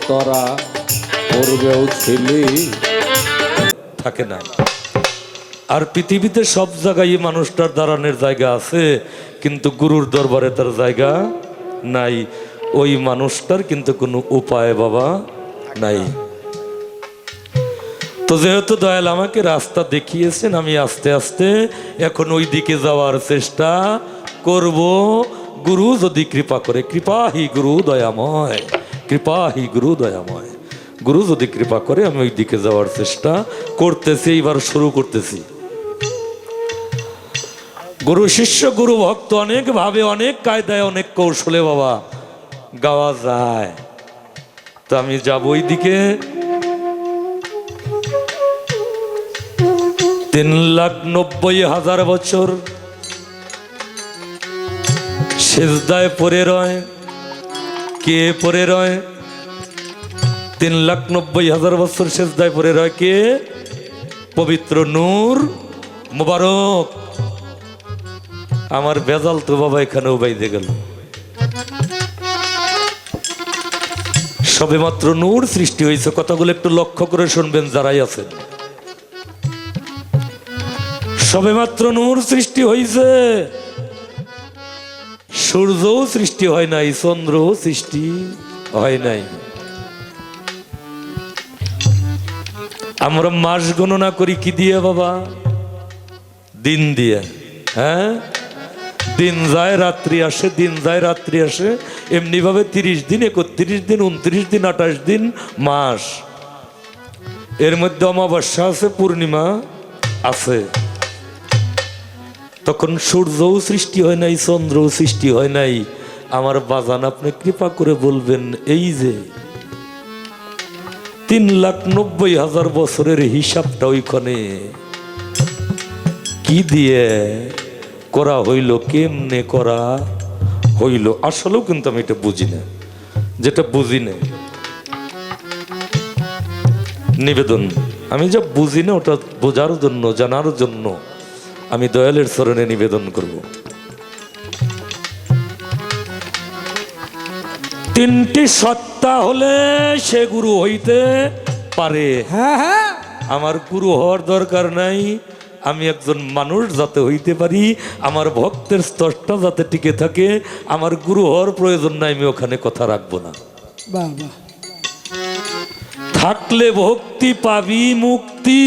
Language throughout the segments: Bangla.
তোরা পূর্বেও ছিলি থাকে না। আর পৃথিবীতে সব জায়গায় এই মানুষটার দাঁড়ানোর জায়গা আছে, কিন্তু গুরুর দরবারে তার জায়গা নাই। ওই মানুষটার কিন্তু কোনো উপায় বাবা নাই। তো যেহেতু দয়াল আমাকে রাস্তা দেখিয়েছেন, আমি আস্তে আস্তে এখন ওই দিকে যাওয়ার চেষ্টা করব, গুরু যদি কৃপা করে। কৃপা হি গুরু দয়াময়, কৃপা হি গুরু দয়াময়। গুরু যদি কৃপা করে আমি ওই দিকে যাওয়ার চেষ্টা করতেছি। এইবার শুরু করতেছি। গুরু শিষ্য গুরু ভক্ত অনেক ভাবে, অনেক কায়দায়, অনেক কৌশলে বাবা গাওয়া যায়। তো আমি যাব ওই দিকে। 3,90,000 বছর সেজদায় পড়ে রয়। কে পড়ে রয়? 3,90,000 বছর সেজদায় পড়ে রয় কে? পবিত্র নূর মুবারক। আমার বেজাল তো বাবা এখানেও বাইদে গেল। সবে মাত্র নূর সৃষ্টি হয়েছে। কথাগুলো একটু লক্ষ্য করে শুনবেন যারাই আছেন। সবে মাত্র নূর সৃষ্টি হয়েছে। সূর্যও সৃষ্টি হয় নাই, চন্দ্রও সৃষ্টি হয় নাই। আমরা মাস গণনা করি কি দিয়ে বাবা? দিন দিয়ে। হ্যাঁ, দিন যায় রাত্রি আসে, দিন যায় রাত্রি আসে। এমনি ভাবে 30 দিন, 31 দিন, 29 দিন, 28 দিন মাস। এর মধ্যে অমাবস্যা আছে, পূর্ণিমা আছে। তখন সূর্যও সৃষ্টি হয় নাই, চন্দ্রও সৃষ্টি হয় নাই। আমার বাজান আপনি কৃপা করে বলবেন, এই যে 3,90,000 বছরের হিসাবটা ওইখানে কি দিয়ে করা হইল, কেমনে করা হইল? আসলেও কিন্তু আমি এটা বুঝি না। যেটা বুঝি না নিবেদন, আমি যা বুঝি না ওটা বোঝার জন্য, জানার জন্য আমি দয়ালের চরণে নিবেদন করব। 3টি সত্তা হলে সে গুরু হইতে পারে। আমার গুরু হওয়ার দরকার নাই। আমি একজন মানুষ যাতে হইতে পারি, আমার ভক্তের স্তরটা যাতে টিকে থাকে, আমার গুরু হওয়ার প্রয়োজন নাই। আমি ওখানে কথা রাখবো না। থাকলে ভক্তি পাবি মুক্তি।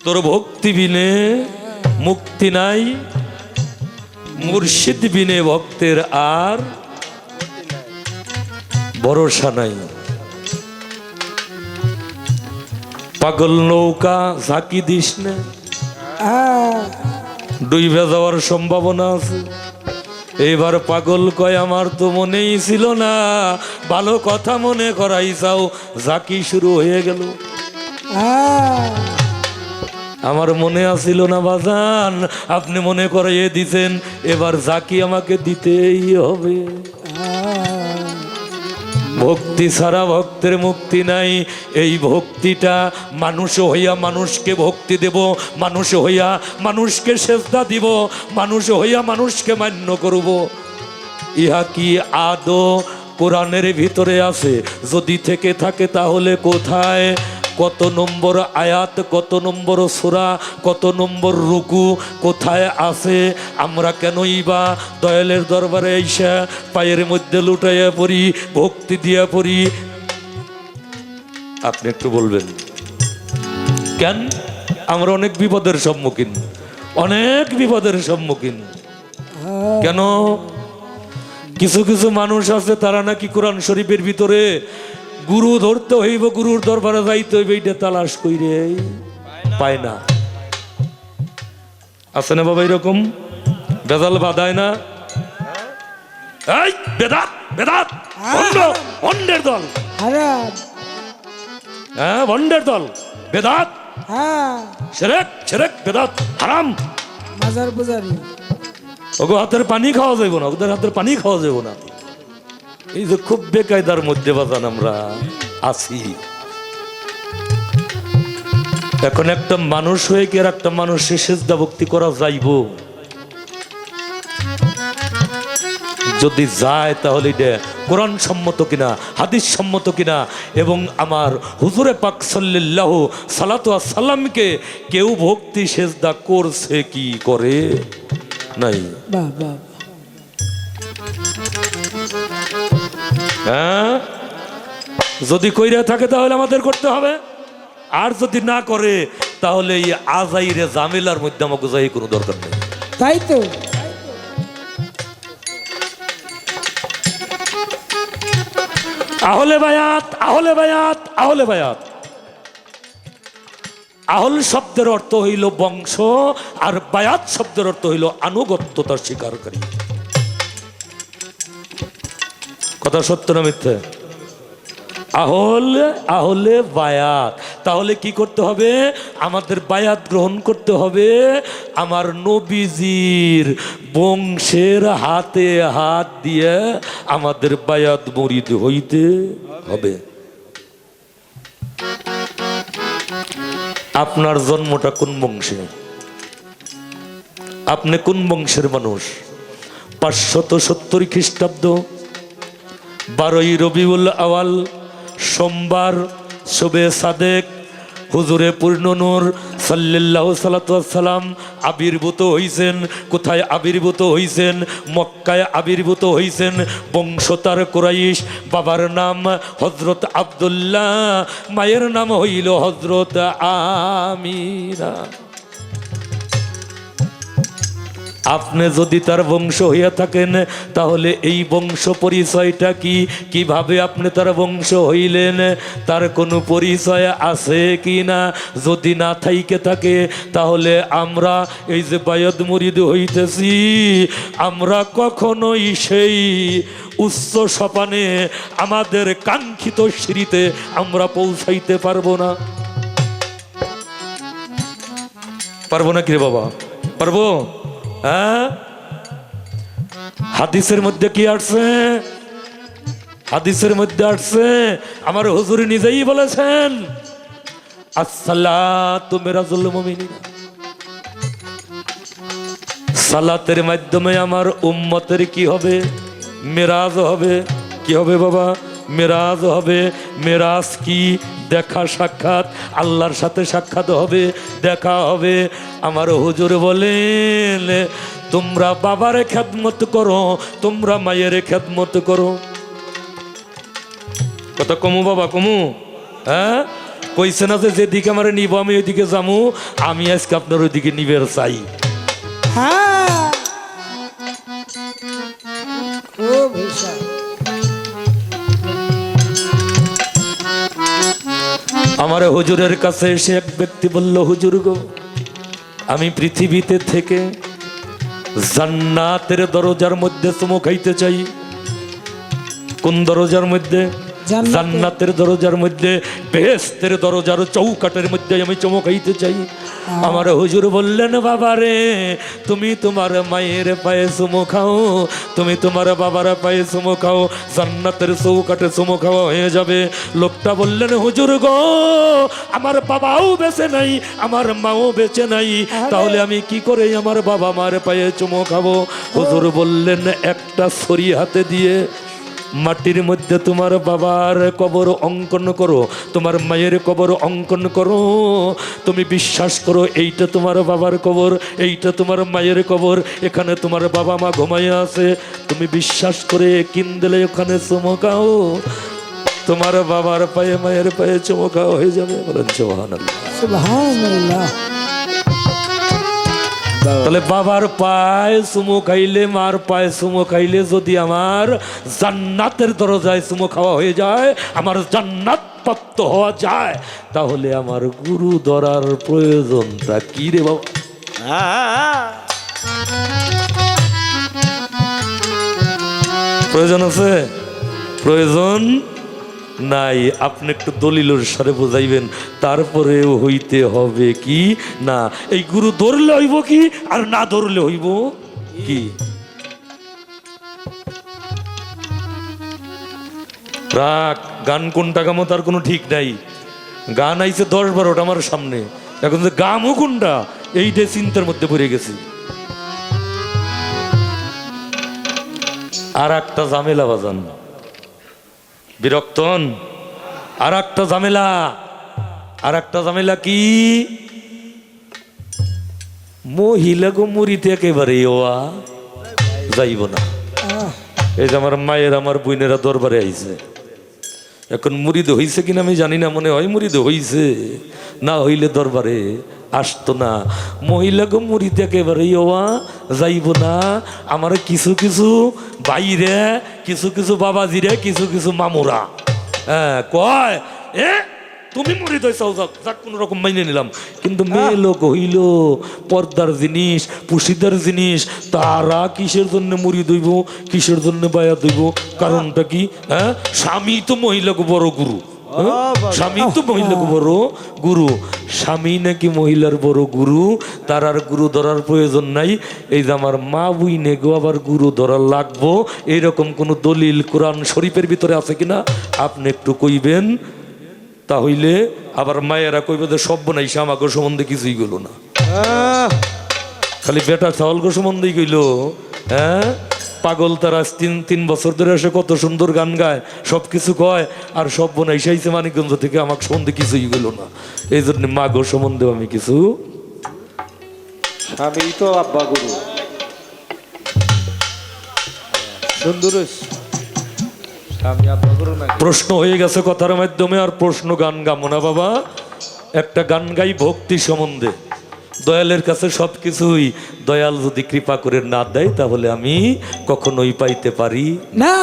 তোর ভক্তি বিনে মুক্তি নাই, মুর্শিদ বিনে ভক্তের আর ভরসা নাই। পাগল নৌকা ঝাঁকি দিস না, ডুইবে যাওয়ার সম্ভাবনা আছে। এইবার পাগল কয় আমার তো মনেই ছিল না, ভালো কথা মনে করাই যাও, ঝাঁকি শুরু হয়ে গেল। আমার মনে আসিল না বাজান, আপনি মনে করাইয়ে দিছেন, এবার ঝাঁকি আমাকে দিতেই হবে। ভক্তি ছাড়া ভক্তের মুক্তি নাই। এই ভক্তিটা মানুষ হইয়া মানুষকে ভক্তি দেব, মানুষ হইয়া মানুষকে সেজদা দিব, মানুষ হইয়া মানুষকে মান্য করব। ইহা কি আদৌ কোরআনের ভিতরে আছে? যদি থেকে থাকে তাহলে কোথায়? কত নম্বর আয়াত, কত নম্বর সূরা, কত নম্বর রুকু কোথায় আছে? আমরা কেনই বা দয়ালের দরবারে এসে পায়ের মধ্যে লুটাইয়া পড়ি, ভক্তি দিয়া পড়ি? আপনি একটু বলবেন কেন? আমরা অনেক বিপদের সম্মুখীন, অনেক বিপদের সম্মুখীন। কেন? কিছু কিছু মানুষ আছে তারা নাকি কোরআন শরীফের ভিতরে গুরু ধরতে হইব, গুরুর দরবারে যাইতে হইবে, এইটা তালাশ কইরে পায় না। আছে না বাবা এরকম? বেজাল বাঁধায় না? এই বেদাত, বেদাত, ভণ্ড, ভণ্ডের দল। হ্যাঁ, ভণ্ডের দল, বেদাত, শিরক, শিরক, বেদাত, হারাম, মাজার পূজারি। ওগো হাতের পানি খাওয়া যাইব না, ওদের হাতের পানি খাওয়া যাইব না। এই যে খুব বেকায়দার মধ্যে বাজান আমরা আছি। এখন একটা মানুষ হয়ে কি আর একটা মানুষের সেজদা ভক্তি করা যাইব? যদি যায় তাহলে এটা কোরআন সম্মত কিনা, হাদিস সম্মত কিনা, এবং আমার হুজুরে পাক সাল্লাল্লাহু সালাতু ওয়াস সালামকে কেউ ভক্তি সেজদা করছে কি করে নাই? বাহ বাহ হ্যাঁ, যদি কইরা থাকে তাহলে আমাদের করতে হবে, আর যদি না করে তাহলে এই আজাইরে জামেলার মধ্যে আমাকে যাই কোনো দরকার নেই। তাই তো আহলে বায়াত, আহলে বায়াত, আহলে বায়াত। আহল শব্দের অর্থ হইল বংশ, আর বায়াত শব্দের অর্থ হইল আনুগত্যতার স্বীকারকারী। কথা সত্য না মিথ্যে? আহলে বায়াত, তাহলে কি করতে হবে? আমাদের বায়াত গ্রহণ করতে হবে আমার নবীজির বংশের হাতে হাত দিয়ে আমাদের বায়াত মুরিদ হইতে হবে। আপনার জন্মটা কোন বংশে? আপনি কোন বংশের মানুষ? 570 খ্রিস্টাব্দ 12ই রবিউল আওয়াল সোমবার শবে সাদেক হুজুরে পূর্ণ নূর সাল্লাল্লাহু সাল্লাতু ওয়াস সালাম আবির্ভূত হইছেন। কোথায় আবির্ভূত হইছেন? মক্কায় আবির্ভূত হইছেন। বংশতার কুরাইশ, বাবার নাম হযরত আব্দুল্লাহ, মায়ের নাম হইল হযরত আমিনা। আপনি যদি তার বংশ হইয়া থাকেন তাহলে এই বংশ পরিচয়টা কি? কিভাবে আপনি তার বংশ হইলেন? তার কোনো পরিচয় আছে কি না? যদি না থাইকে থাকে তাহলে আমরা এই যে বায়াত মুরিদ হইতেছি, আমরা কখনোই সেই উচ্চ সোপানে আমাদের কাঙ্ক্ষিত সিঁড়িতে আমরা পৌঁছাইতে পারবো না। পারবো না কি রে বাবা? পারবো? হ্যাঁ, হাদিসের মধ্যে কি আসছে? হাদিসের মধ্যে আসছে, আমার হুজুর নিজেই বলেছেন, আসসালাতু মিরাজুল মুমিনিন। সালাতের মাধ্যমে আমার উম্মতের কি হবে? মিরাজ হবে। কি হবে বাবা? মিরাজ হবে। মিরাজ কি? দেখা সাক্ষাৎ, আল্লাহর সাথে সাক্ষাৎ হবে, দেখা হবে। আমার হুজুর বলেন, তোমরা বাবার খেদমত করো, তোমরা মায়ের খেদমত করো। কথা কমু বাবা, কমু? হ্যাঁ, কইছে না যে যেদিকে আমার নিব আমি ওইদিকে যামু, আমি আজকে আপনার ওইদিকে নিবের চাই। হ্যাঁ খুব হিসাব। আমার হুজুরের কাছে এসে এক ব্যক্তি বলল, হুজুর গো, আমি পৃথিবীতে থেকে জান্নাতের দরজার মধ্যে চুমু খাইতে চাই। কোন দরজার মধ্যে? জান্নাতের দরজার মধ্যে, বেহেশতের দরজার চৌকাটের মধ্যে আমি চুমু খাইতে চাই। আমার হুজুর বললেন, বাবা রে, তুমি তোমার মায়ের পায়ে চুমু খাও, তুমি তোমার বাবার পায়ে চুমু খাও, জান্নাতের চৌকাটে চুমু খাওয়া হয়ে যাবে। লোকটা বললেন, হুজুর গো, আমার বাবাও বেঁচে নাই, আমার মাও বেঁচে নাই, তাহলে আমি কি করে আমার বাবা মার পায়ে চুমু খাবো? হুজুর বললেন, একটা ছড়ি হাতে দিয়ে মাটির মধ্যে তোমার বাবার কবর অঙ্কন করো, তোমার মায়ের কবর অঙ্কন করো। তুমি বিশ্বাস করো এইটা তোমার বাবার কবর, এইটা তোমার মায়ের কবর, এখানে তোমার বাবা মা ঘুমাইয়া আছে। তুমি বিশ্বাস করে কিনদেলে ওখানে চমকাও, তোমার বাবার পায়ে মায়ের পায়ে চমকাও হয়ে যাবে। বলেন সুবহানাল্লাহ। সুবহানাল্লাহ। তাহলে বাবার পায়ে চুমু খাইলে, মার পায়ে চুমু খাইলে যদি আমার জান্নাতের দরজায় চুমু খাওয়া হয়ে যায়, আমার জান্নাত প্রাপ্ত হওয়া যায়, তাহলে আমার গুরু ধরার প্রয়োজনটা কি রে বাবা? প্রয়োজন আছে? প্রয়োজন নাই। আপনি একটু দলিলের সাথে বোঝাইবেন, তারপরেও হইতে হবে কি না। এই গুরু ধরলে হইব কি, আর না ধরলে হইব কি? রাগ গান কোনটা গামো তার কোনো ঠিক নাই। গান আইছে 10-12টা আমার সামনে, এখন যে গামও কোনটা এইটা চিন্তার মধ্যে পড়ে গেছি। আর একটা ঝামেলা বাজান, বিরক্তন। আর একটা ঝামেলা কি, মহিলা গো মুড়িতে একেবারে ওয়া যাইব না। এই যে আমার মায়ের আমার বোনেরা দরবারে আইছে, এখন মুরিদ হইছে কিনা আমি জানি না, মনে হয় মুরিদ হইছে, না হইলে দরবারে আসতো না। মহিলা গো মুরিদ একেবারে ওয়া যাইব না। আমার কিছু কিছু বাইরে, কিছু কিছু বাবাজিরে, কিছু কিছু মামুরা হ্যাঁ কয়, তুমি মুরিদ হইছাও, যাক কোন রকম মাইনে নিলাম, কিন্তু মেয়ে লোক হইল পর্দার জিনিস, পুশিদার জিনিস, তারা কিসের জন্য মুরিদ হইব, কিসের জন্য বায়াত হইব, কারণটা কি? হ্যাঁ, স্বামী তো মহিলাকে বড় গুরু, স্বামী তো মহিলাকে বড় গুরু, স্বামী নাকি মহিলার বড় গুরু, তার আর গুরু ধরার প্রয়োজন নাই। এই যে আমার মা বুই নেগো আবার গুরু ধরার লাগবো, এইরকম কোন দলিল কোরআন শরীফের ভিতরে আছে কিনা আপনি একটু কইবেন, তাহলে আবার মায়েরা কইবে যে সব বনাইছে আমাকে সম্বন্ধে কিছুই গেল না, খালি বেটা চাউলগো সম্বন্ধেই কইল। হ্যাঁ, পাগল তারা তিন বছর ধরে এসে কত সুন্দর গান গায়, সব কিছু কয়, আর সব বনাইছে মানিকগঞ্জ থেকে আমাকে সম্বন্ধে কিছুই গেল না। এই জন্য মাগো সম্বন্ধে আমি কিছু, স্বামী তো আব্বা গুরু, সুন্দর স্বামী আব্বা গুরু না। প্রশ্ন হয়ে গেছে কথার মাধ্যমে, আর প্রশ্ন গান গামো না বাবা, একটা গান গাই ভক্তি সম্বন্ধে। দয়ালের কাছে সব কিছুই দয়াল যদি কৃপা করে না দেয় তাহলে আমি কখনোই পাইতে পারি না।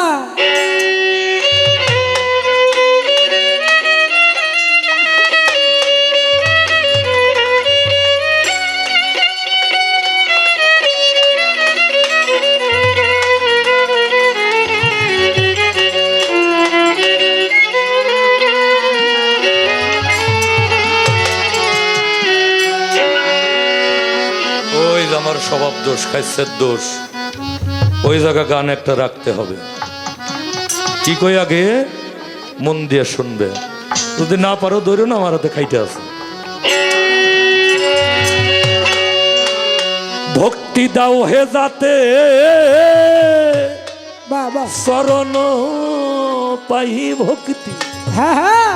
আমার স্বভাব দোষ, খাইছের দোষ, ওই জায়গা গান একটা রাখতে হবে। কি কই আগে মন দিয়ে শুনবে, যদি না পারো ধরো না, আমার হাতে খাইতে আছে। ভক্তি দাও হে যাতে বাবা শরণ পাই ভক্তি, হ্যাঁ হ্যাঁ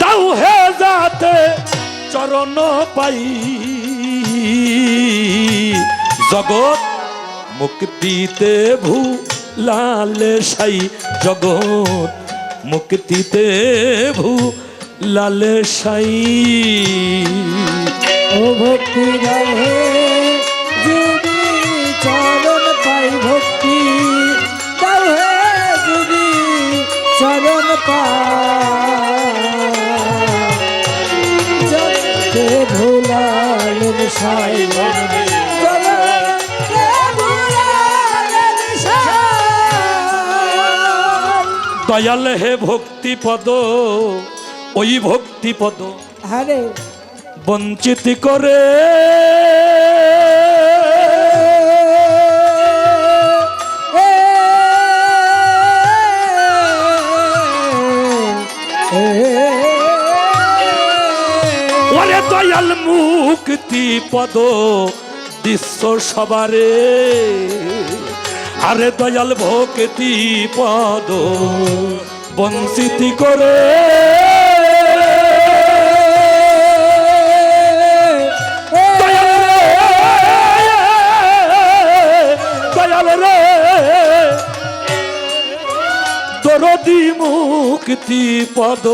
দাও হে যাতে চরণ পাই, জগৎ মুক্তিতে ভুলালে সাই, জগৎ মুক্তিতে ভুলালে সাই। ও ভক্তি দাও হে যদি চরণ পাই, ভক্তি দাও হে যদি চরণ পাই, জগতে ভুলালেন সাই, জগতে ভুলালেন সাই। দয়াল হে ভক্তি পদ, ওই ভক্তি পদ আরে বঞ্চিত করে ওরে দয়াল মুক্তি পদ দৃশ্য সবারে, আরে দয়াল ভক্তি পদ বঞ্চিত করে দয়াল রে দরদি মুক্তি পদ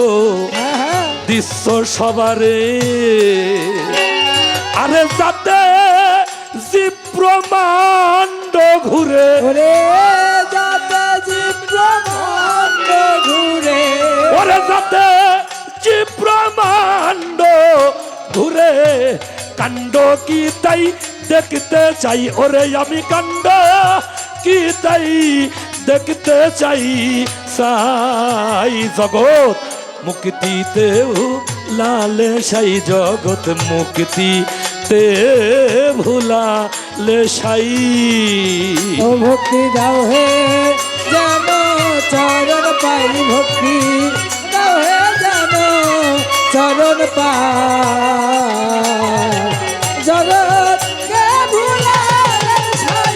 দৃশ্য সবারে, আরে যাতে জীব ব্রহ্মাণ্ড ঘুরে, ওরে যাতে জীব ব্রহ্মাণ্ড ঘুরে, ওরে যাতে জীব ব্রহ্মাণ্ড ঘুরে, কাণ্ড কি তাই দেখতে চাই, ওরে আমি কাণ্ড কি তাই দেখতে চাই, সাই জগৎ মুক্তিতে ভুলালে সাই, জগৎ মুক্তিতে ভুলালে সাই। ও ভক্তি দাও হে যেন চরণ পাই, ভক্তি দাও হে যেন চরণ পাই, জগৎ কে ভুলালেন সাই,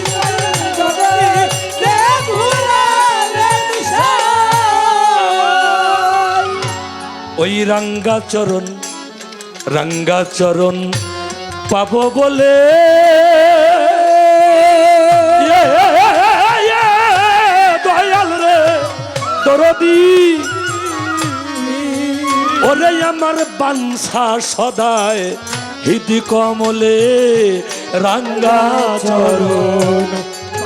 জগৎ কে ভুলালেন ওই রাঙ্গাচরণ পাবো বলে দয়াল রে দরদি ওরে আমার বাঞ্ছা সদায় হৃদি কমলে রাঙ্গাচরণ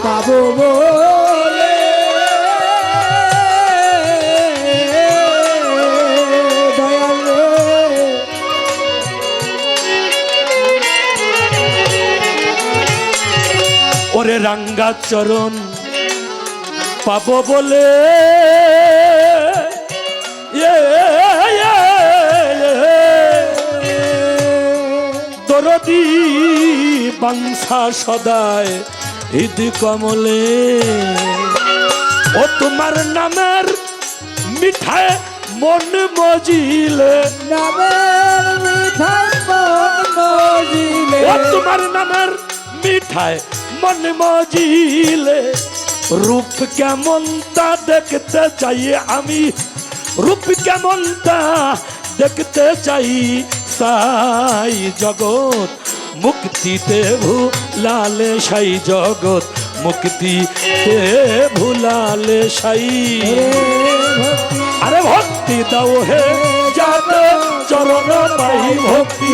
পাবো বলে দয়াল রে ওরে রাঙ্গাচরণ পাবো বলে দরদি বাঞ্ছা সদায় হৃদি কমলে ও তোমার নামের মিঠায় মন মজিলে নামের মিঠাই মন মজিলে ও তোমার নামের মিঠায় মন মজিলে রূপ কেমন তা দেখতে চাই আমি রূপ কেমন তা দেখতে চাই সাই জগৎ মুক্তিতে ভুলালে সাই জগৎ মুক্তিতে ভুলালে সাই আরে ভক্তি দাও হে যাতে চরণ পাই ভক্তি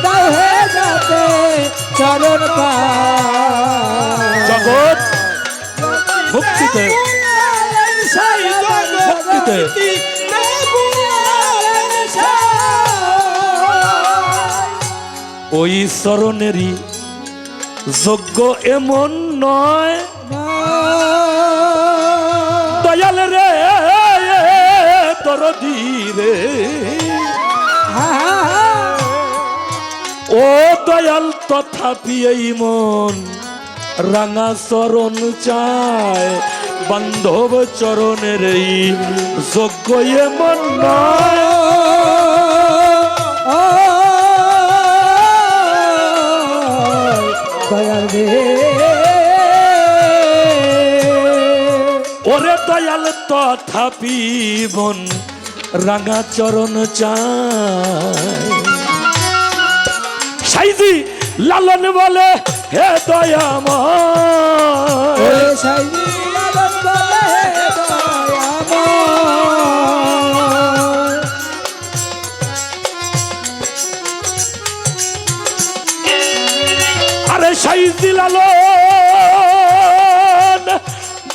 দাও হে যাতে চরণ পাই জগৎ মুক্তিতে মুক্তিতে ওই চরণেরই যোগ্য এমন নয় দয়াল রে দরদি রে ও দয়াল তথাপি এই মন রাঙা চরণ চায় বান্ধব চরণের এই যোগ্য এমন নয় দয়াল রে ওরে দয়াল তথাপি মন রাঙা চরণ চায় সাইজি লালন বলে হে দয়াময় সাইজি লালন বলে হে দয়াময় আরে সাইজি লালন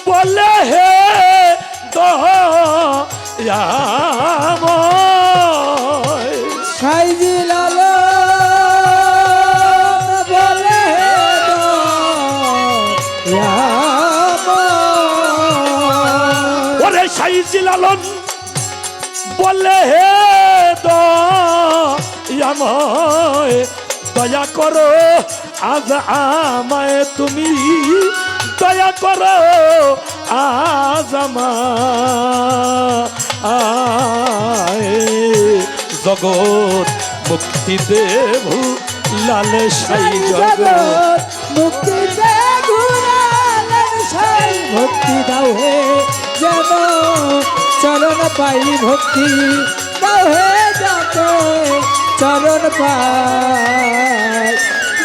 বলে হে দয়াময় সাইজি লালন বলে হে দয়াময় ওরে সাইজি লালন বলে হে দয়াময় দয়া করো আজ আমায় তুমি দয়া করো আজ আমায় জগৎ মুক্তি দেব লালে সাই জগৎ মুক্তিতে ঘুরালেন সাই ভক্তি দাও হে যেন চরণ পাই ভক্তি দাও হে যাতে চরণ পাই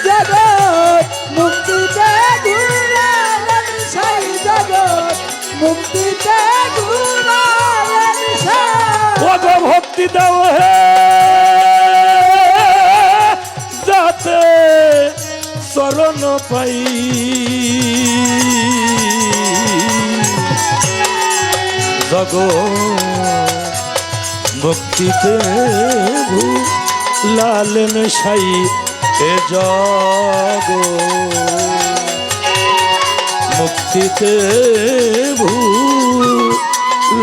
জগৎ মুক্তিতে ঘুরালেন সাই জগৎ মুক্তিতে ঘুরালেন সাই ওগো ভক্তি দাও হে যাতে চরণ পাই জগৎ মুক্তিতে লালন সাই এ জগ মুক্তিতে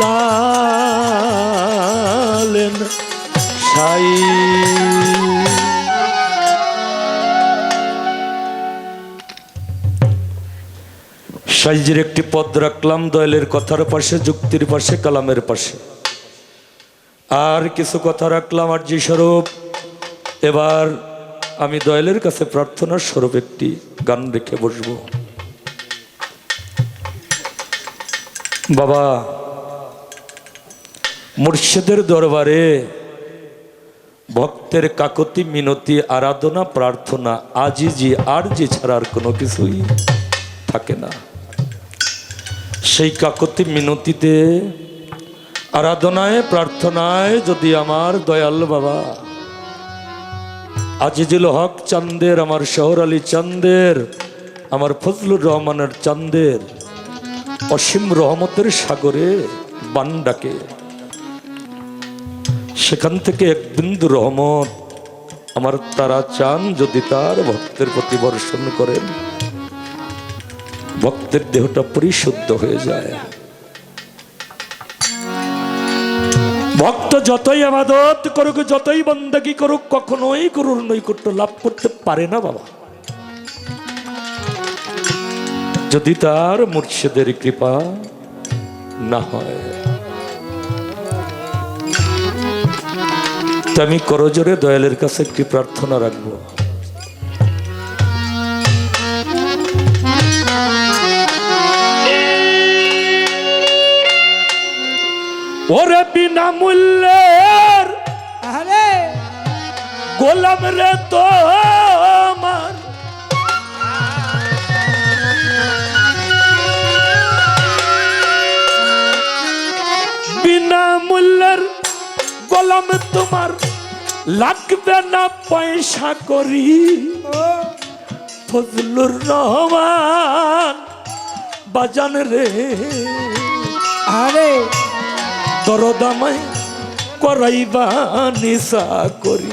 লালন সাই সাইজির একটি পদ রাখলাম দয়ালের কথার পাশে যুক্তির পাশে কালামের পাশে আর কিছু কথা রাখলাম আর জি স্বরূপ এবার আমি দয়ালের কাছে প্রার্থনার স্বরূপ একটি গান রেখে বসব বাবা মুর্শিদের দরবারে ভক্তের কাকতি মিনতি আরাধনা প্রার্থনা আজিজি আর যে ছাড়া আর কোনো কিছুই থাকে না। সেই কাকতি মিনতিতে আরাধনায় প্রার্থনায় যদি আমার দয়াল বাবা আজিজুল হক চান্দের, আমার শহর আলী চান্দের, আমার ফজলুর রহমানের চান্দের অসীম রহমতের সাগরে বান ডাকে, সেখান থেকে এক বিন্দু রহমত আমার তারা চান যদি তার ভক্তের প্রতি বর্ষণ করেন, ভক্তের দেহটা পরিশুদ্ধ হয়ে যায়। ভক্ত যতই আবাদত করুক, যতই বন্দেগী করুক, কখনোই গুরুর নৈকট্য লাভ করতে পারে না বাবা, যদি তার মুর্শিদের কৃপা না হয়। আমি করজোরে দয়ালের কাছে একটি প্রার্থনা রাখবো। ওরে বিনামূল্যের আরে গোলাম রে তো আমার, বিনামূল্যের গোলাম তোমার, লাগবে না পয়সা করি। ফজলুর রহমান বাজান রে, আরে দরদামায় করাইবা নিশা করি,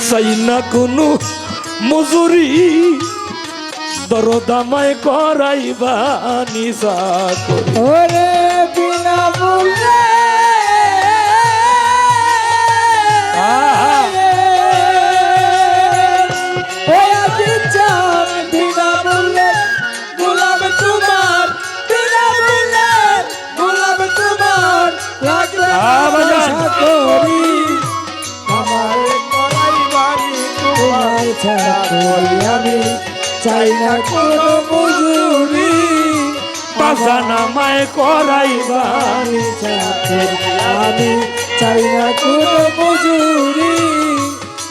চাই না কোনো মজুরি, দরদামায় করাইবা নিশা করি। ওরে বিনামূল্যে বিনামূল্যে গোলাম তোমার, বিনামূল্যে গোলাম তোমার, লাগবে পয়সা করি, আমার করাই বাড়ি তোমার ছাড়া করি আমি, চাই না কোনো মজুরি, বাজানামায় করাইবা আমি চাই না কোনো মজুরি,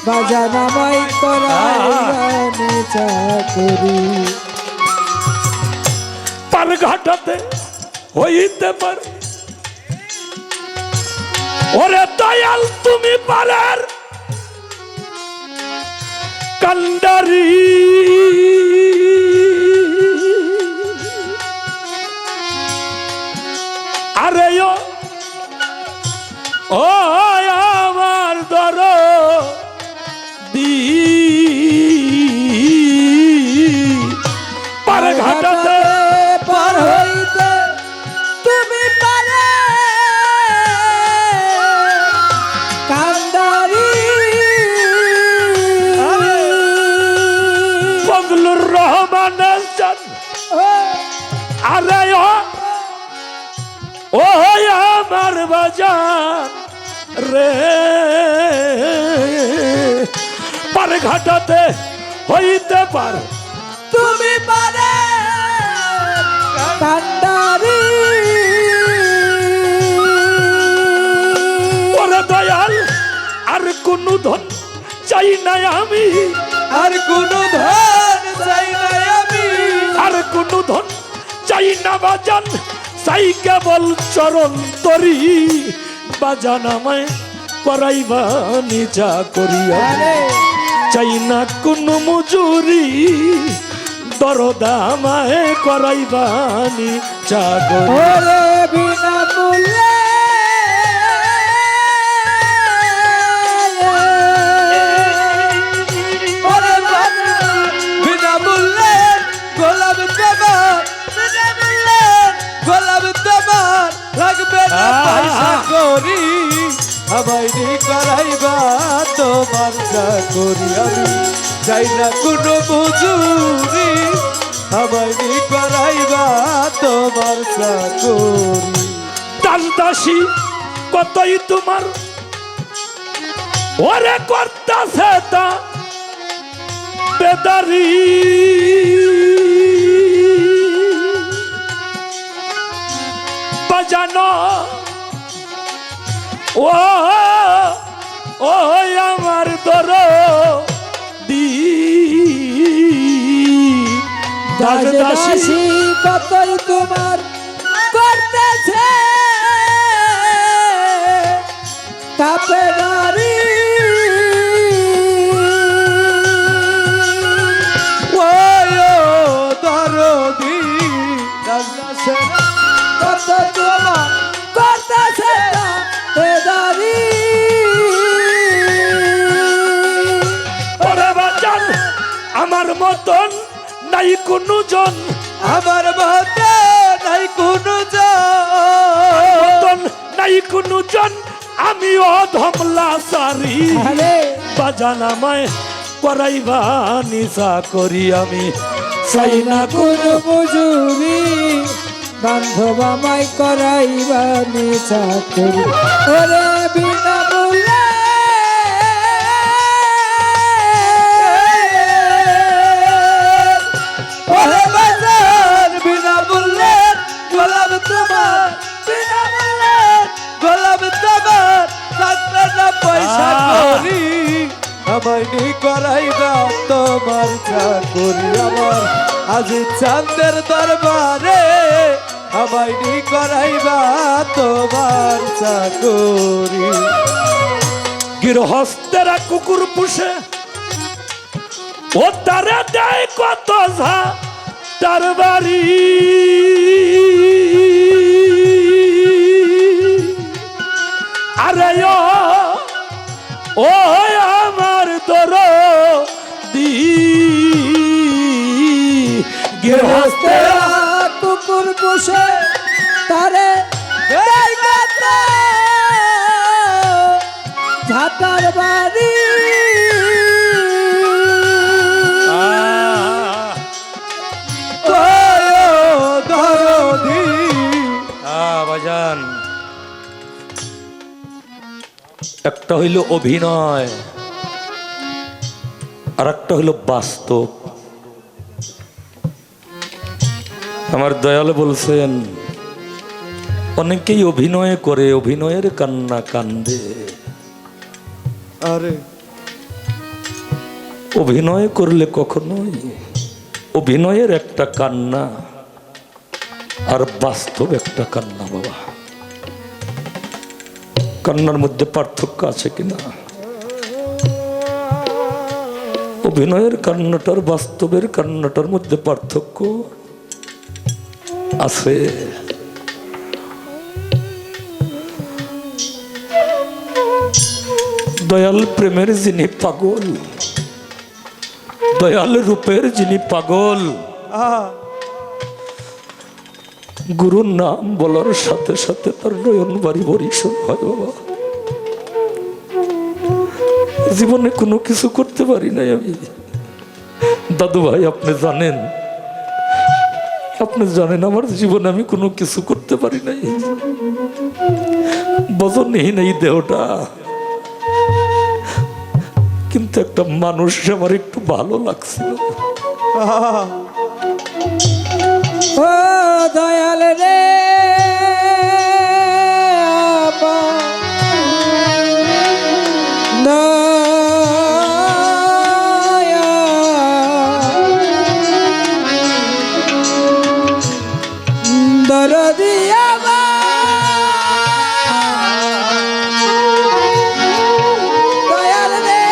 বাজানামাই করাই চাকরি। পার ঘাটাতে হইতে পারে ওরে দয়াল তুমি পারার কান্ডারি, আরে ও আমার দর দি পার ঘাটাতে পার হইতে তুমি পারে কান্দারি, ফজলুর রহমান চান, আরে ও আমার বাজান রে, পার ঘাটাতে হইতে পার তুমি পারে কান্দারি। ওরে দয়াল আর কোন ধন চাই না আমি, আর কোনো ধন চাই না আমি, আর কোন ধন চাই না বাজান, চাই কেবল চরণ তরি, বাজান আমায় করাইবা নিজা করিয়া, চাই না কোনো মজুরি, দরদা আমায় করাইবা নিজা করিয়া। ওরে বিনামূল্যে ওরে বিনামূল্যে গোলাম তোমার, বিনামূল্যে গোলাম তোমার, লাগবে না পয়সা করি, আমায় করাইবা তোমার চাকরি, আমি চাই না কোনো মজুরি, আমায় করাইবা তোমার চাকরি। দাস দাসী কতই তোমার ওরে করতাছে তা বেদারি, বাজানো ও ও আমার দর দাস দাসী দাসী কতই তোমার করতেছে তাপে নারী দরদি দাসদাসের কত তোমার করতেছে তাপে নারী ওরে বাজান আমার মতন নাই কোনো জন আমার মতে নাই কোনো মতন নাই কোনো জন আমি অধমলা সারি আরে বাজান আমায় করাইবা নিশা করি আমি চাই না কোনো মজুরি বান্ধব আমায় করাইবা নিচা করি ওরে বিনামূল্যে ওরে বাজার বিনামূল্যে গোলাম তোমার বিনামূল্যে গোলাম তোমার লাগবে না পয়সা করি আমায় নি করাইবা তোমার চাকরি আমার আজ চাঁদের দরবারে আমায় নি করাইবা তোমার চাকরি গৃহস্থেরা কুকুর পুষে ও তারা দেয় কত ঝা তার বাড়ি আরে ও আমার দর গৃহস্থেরা কুকুর পুষে তারে দেয় কত ঝাঁটার বাড়ি দরদি বাজান একটা হইল অভিনয় আর একটা হইল বাস্তব। আমার দয়াল বলছেন অনেকেই অভিনয় করে, অভিনয়ের কান্না কান্দে। আরে অভিনয় করলে কখনোই অভিনয়ের একটা কান্না আর বাস্তব একটা কান্না বাবা, কান্নার মধ্যে পার্থক্য আছে কিনা? অভিনয়ের কান্নাটার বাস্তবের কান্নাটার মধ্যে পার্থক্য আছে। দয়াল প্রেমের যিনি পাগল, দয়াল রূপের যিনি পাগল, গুরুর নাম বলার সাথে সাথে তার নয়ন বাড়ি বরিশন হয় বাবা। জীবনে কোনো কিছু করতে পারি নাই আমি। দাদু ভাই আপনি জানেন, আপনি জানেন আমার জীবনে আমি কোনো কিছু করতে পারি নাই। বজনহীন এই দেহটা, কিন্তু একটা মানুষ আমার একটু ভালো লাগছিল। ও দয়াল রে দরদি দয়াল রে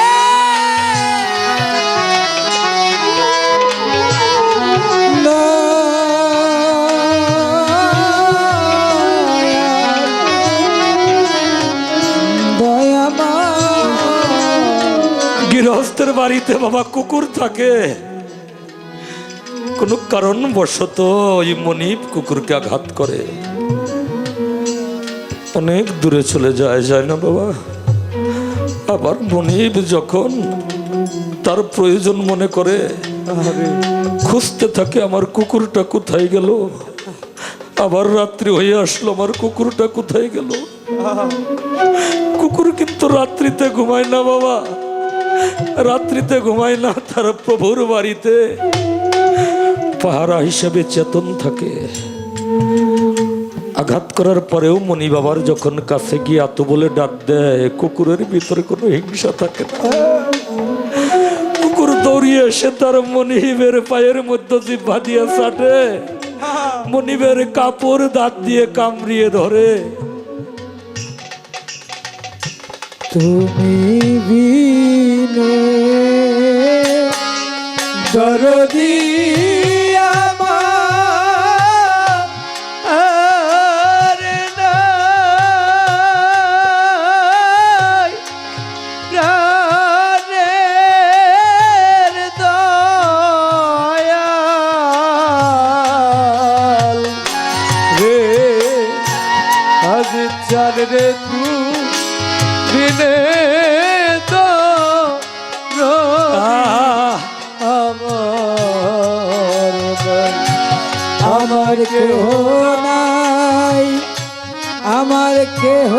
গৃহস্থের বাড়িতে বাবা কুকুর থাকে, কোন কারণবশত ওই মনিব কুকুরকে আঘাত করে, অনেক দূরে চলে যায়, যায় না বাবা। আবার মনিব যখন তার প্রয়োজন মনে করে খুঁজতে থাকে আমার কুকুরটা কোথায় গেল, আবার রাত্রি হয়ে আসলো আমার কুকুরটা কোথায় গেল। কুকুর কিন্তু রাত্রিতে ঘুমায় না বাবা, রাত্রিতে ঘুমায় না, তার প্রভুর বাড়িতে পাহারা হিসাবে চেতন থাকে। আঘাত করার পরেও মণি বাবার যখন কাছে গিয়ে এত বলে ডাক দেয়, কুকুরের ভিতরে কোনো হিংসা থাকে না। কুকুর দৌড়িয়ে এসে তার মনিবের পায়ের মধ্যে জিহ্বা দিয়ে চাটে, মনিবের কাপড় দাঁত দিয়ে কামড়িয়ে ধরে। তুমি বিনে দরদি আমার নাই, প্রাণের দয়াল রে, আজ চার রে তুই বিনে তো আমার কেহ নাই, আমার কেহ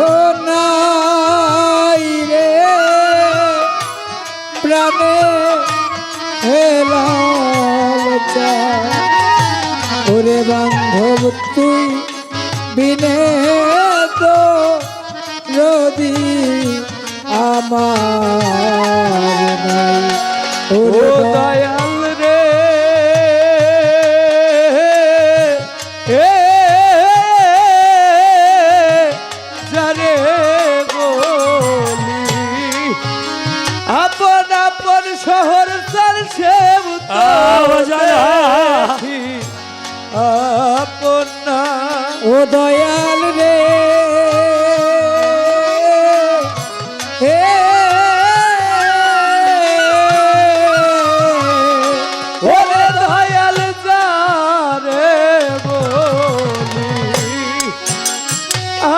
নাই রে, প্রাণে হেলাল চায়। ওরে বান্ধব তুই বিনে তো রদি আমার নাই। ও দয়াল রে, যারে বলি আপন আপন শহর চার সে আপন না। ও দয়াল রে, ওরে দয়াল যারে বলি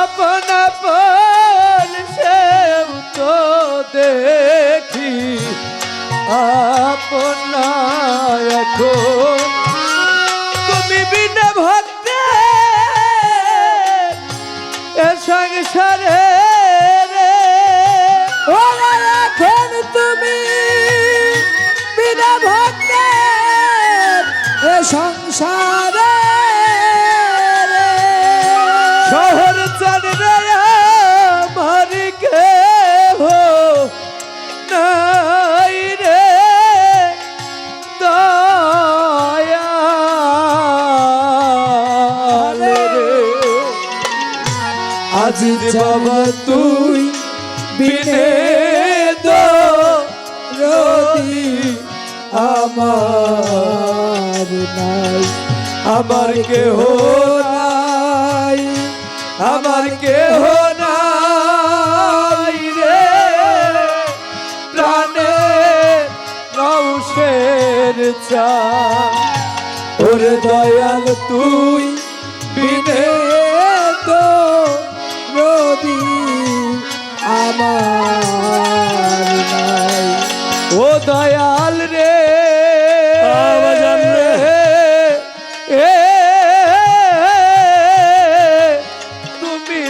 আপন আপন সে তো দেখি আপন না। এখন তুমি বিনা ভক্তে এ সংসারে রে, ওরে এখন তুমি বিনা ভক্তে এ সংসারে রে, শহর চান রে আমার কেহ নাই রে, দয়াল রে। আজ বাবা তুই বিনে তো রদি আমার নাই, আমার কেহ নাই, আমার কেহ নাই রে, প্রাণে রৌশের চা। ওরে দয়াল তুই বিনে তো রদি আমার নাই। ও দয়াল রে, তুমি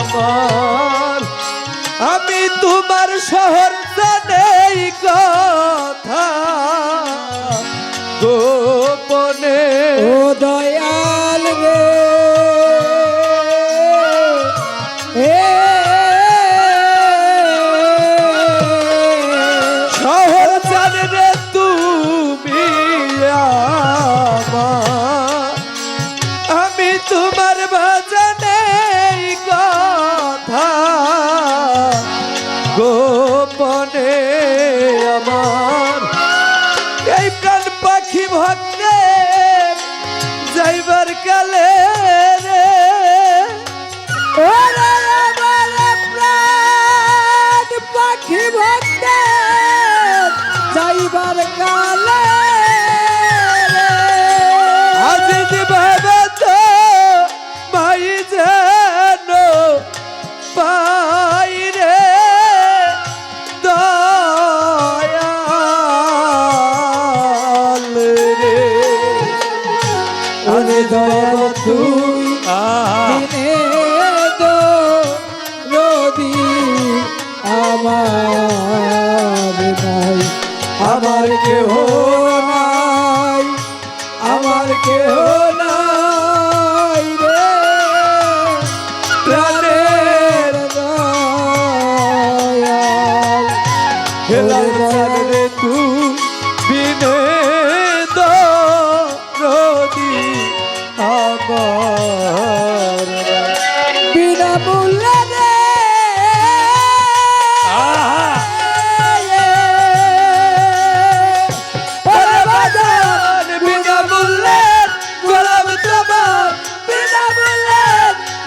আমার, আমি তোমার শহর জানেই কথা গোপনে। ও দয়াল রে, শহর জানে রে তুমি আমার, আমি তোমার বাজানে কথা গোপনে। আমার এই প্রাণ পাখি ভক্তে যাইবার কালে রে, ওরে আমার প্রাণ পাখি ভক্তে যাইবার কালে রে, আজ ভাবে তো মাই যেন পা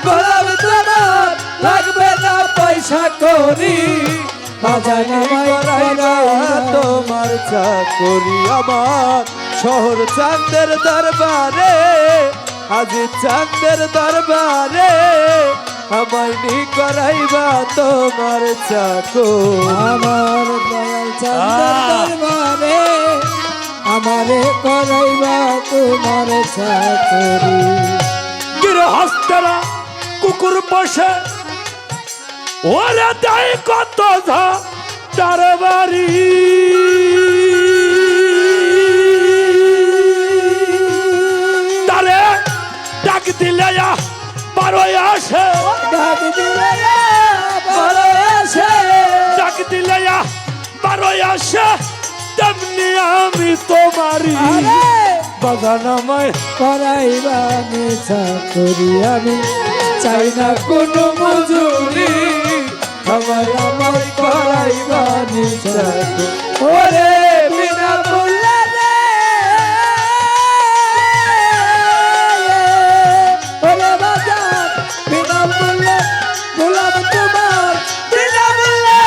গোলাম তোমার লাগবে না পয়সা করি বাজান আমায় করাইবা তোমার চাকরি আমার শহর চাঁদের দরবারে আজি চাঁদের দরবারে আমায় নি করাইবা তোমার চাকরি আমার দয়াল চাঁদের দরবারে আমারে করাইবা তোমার চাকরি গৃহস্থরা কুকুর বসে ওরে দেয় কত তার বাড়ি তারে ডাক দিলে বারো আসে ডাক দিলে ভালো আসে ডাক দিলে বারো আসে তেমনি আমি তোমারই আরে বাগান আমায় করাইবা চাকরি আমি চাই না কোনো মজুরি আমার আমার করাইবা চাকরি ওরে বিনা মূল্যে রে ওরে বাজার বিনা মূল্যে গোলাম তোমার বিনা মূল্যে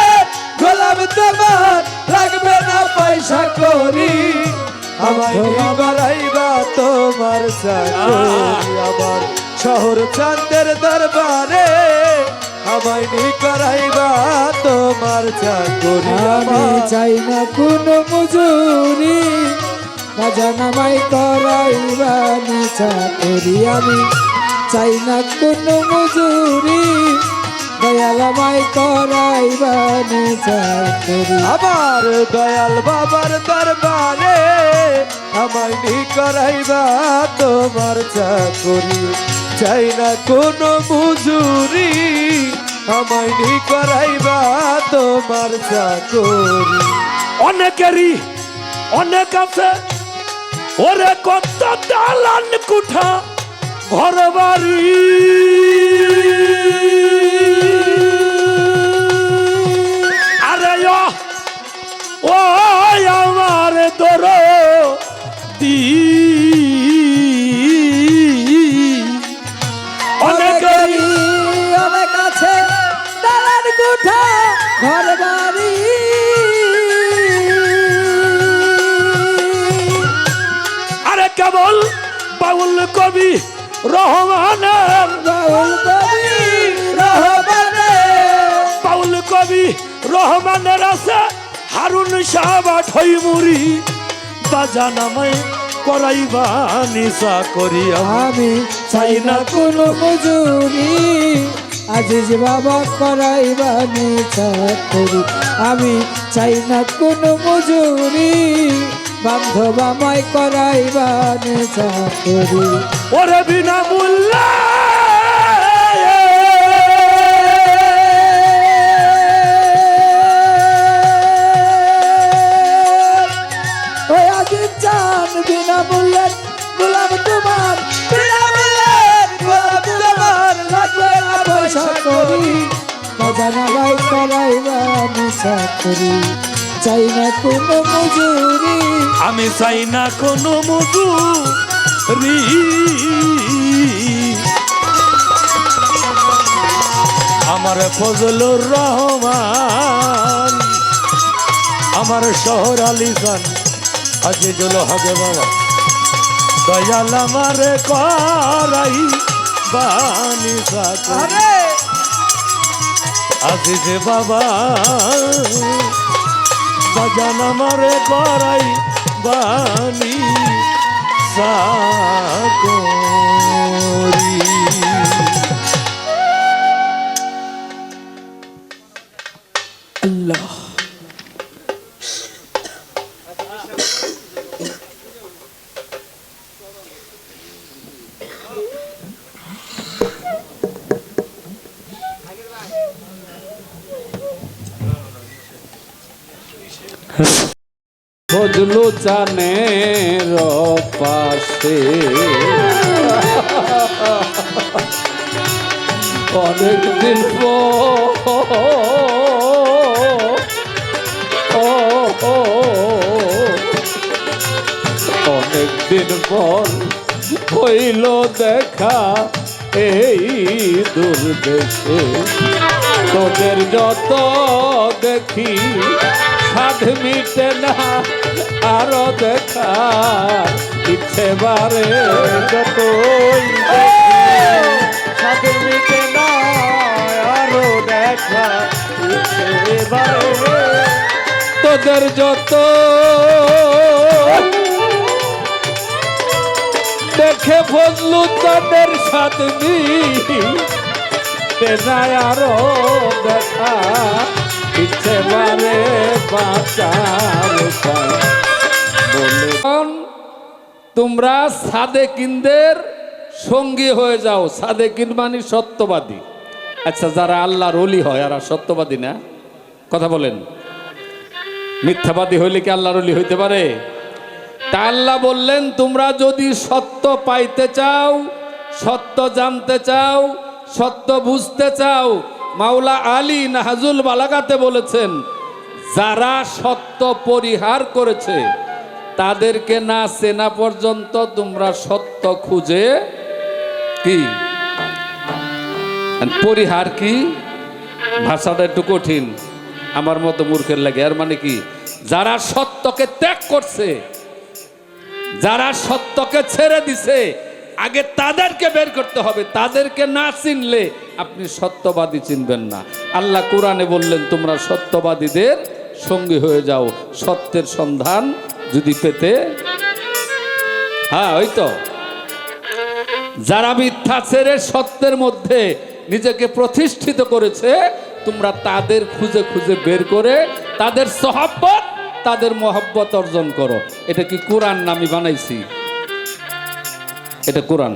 গোলাম তোমার লাগবে না পয়সা করি আমায় নি করাইবা তোমার চাকরি আমার শহর চাঁদের দরবারে আমায় নি করাইবা তোমার চাকরি আমি আমার চাই না কোনো মজুরি বাজান আমায় করাইবা চাকরি আমি চাই না কোনো মজুরি দয়াল আমায় করাইবা চাকরি আমার দয়াল বাবার দরবারে আমায় নি করাইবা তোমার চাকরি চাই না কোনো মজুরি আমায় নি করাইবা তোমার চাকরি অনেকেরই অনেক আছে ওরে কত দালান কুঠা ঘর বাড়ি আরে ও আমার দর দি অনেকেরই অনেক আছে দালান কোঠা ঘর বাড়ি আরে কেবল বাউল কবি রহমানের বাউল কবি রহমানে বাউল কবি রহমানের আছে হারুন সাহেব ঠইমুরি বাজান আমায় করাইবা নিশা করি আমি চাই না কোনো মজুরি আজিজ বাবা করাইবা চাকরি আমি চাই না কোনো মজুরি বান্ধব আমায় করাইবা চাকরি ওরে বিনা মূল্যে ওই আজিজ চান বিনা মূল্যের গোলাম তোমার বিনা মূল্যে গোলাম তোমার লাগবে না পয়সা করি বাজানা ভাই করাইবা চাকরি চাই না কোনো মজুরি আমি চাই না কোনো মজুরি আমার ফজলুর রহমান আমার শহর আলিজান আজিজুল হক বাবা দয়াল আমার করাই বানি আরে আজিজ বাবা বাজান আমার করাই বানি সাকরি আল্লাহ ফজলু চানের পাশে অনেকদিন অনেকদিন পর হইল দেখা এই দূর দেশে তোদের যত দেখি সাধ মিটে না আরো দেখার ইচ্ছে বারে যতই সাথে মিটে না আরো দেখা এবারে তোদের যত দেখে ফজলু তোদের সাথে আরো দেখা ইচ্ছে বারে বাঁচার উপায় বলে তোমরা সাদেকিনদের সঙ্গী হয়ে যাও। সাদেকিন মানে সত্যবাদী। আচ্ছা, যারা আল্লাহর ওলি হয় আর সত্যবাদী না, কথা বলেন, মিথ্যাবাদী হইলে কি আল্লাহর ওলি হইতে পারে? তা আল্লাহ বললেন তোমরা যদি সত্য পাইতে চাও, সত্য জানতে চাও, সত্য বুঝতে চাও, মাওলা আলী নাহাজুল বালাগাতে বলেছেন যারা সত্য পরিহার করেছে তাদেরকে না চেনা পর্যন্ত তোমরা সত্য খুঁজে কি পরিহার কি ভাষাটা একটু কঠিন আমার মতো মূর্খের লাগে। আর মানে কি, যারা সত্যকে ত্যাগ করছে, যারা সত্যকে ছেড়ে দিছে, আগে তাদেরকে বের করতে হবে। তাদেরকে না চিনলে আপনি সত্যবাদী চিনবেন না। আল্লাহ কোরআনে বললেন তোমরা সত্যবাদীদের সঙ্গী হয়ে যাও সত্যের সন্ধান যদি পেতে। হ্যাঁ, ওই তো যারা মিথ্যা ছেড়ে সত্যের মধ্যে নিজেকে প্রতিষ্ঠিত করেছে, তোমরা তাদের খুঁজে খুঁজে বের করে তাদের সহব্বত, তাদের মহব্বত অর্জন করো। এটা কি কোরআন না আমি বানাইছি? এটা কোরআন।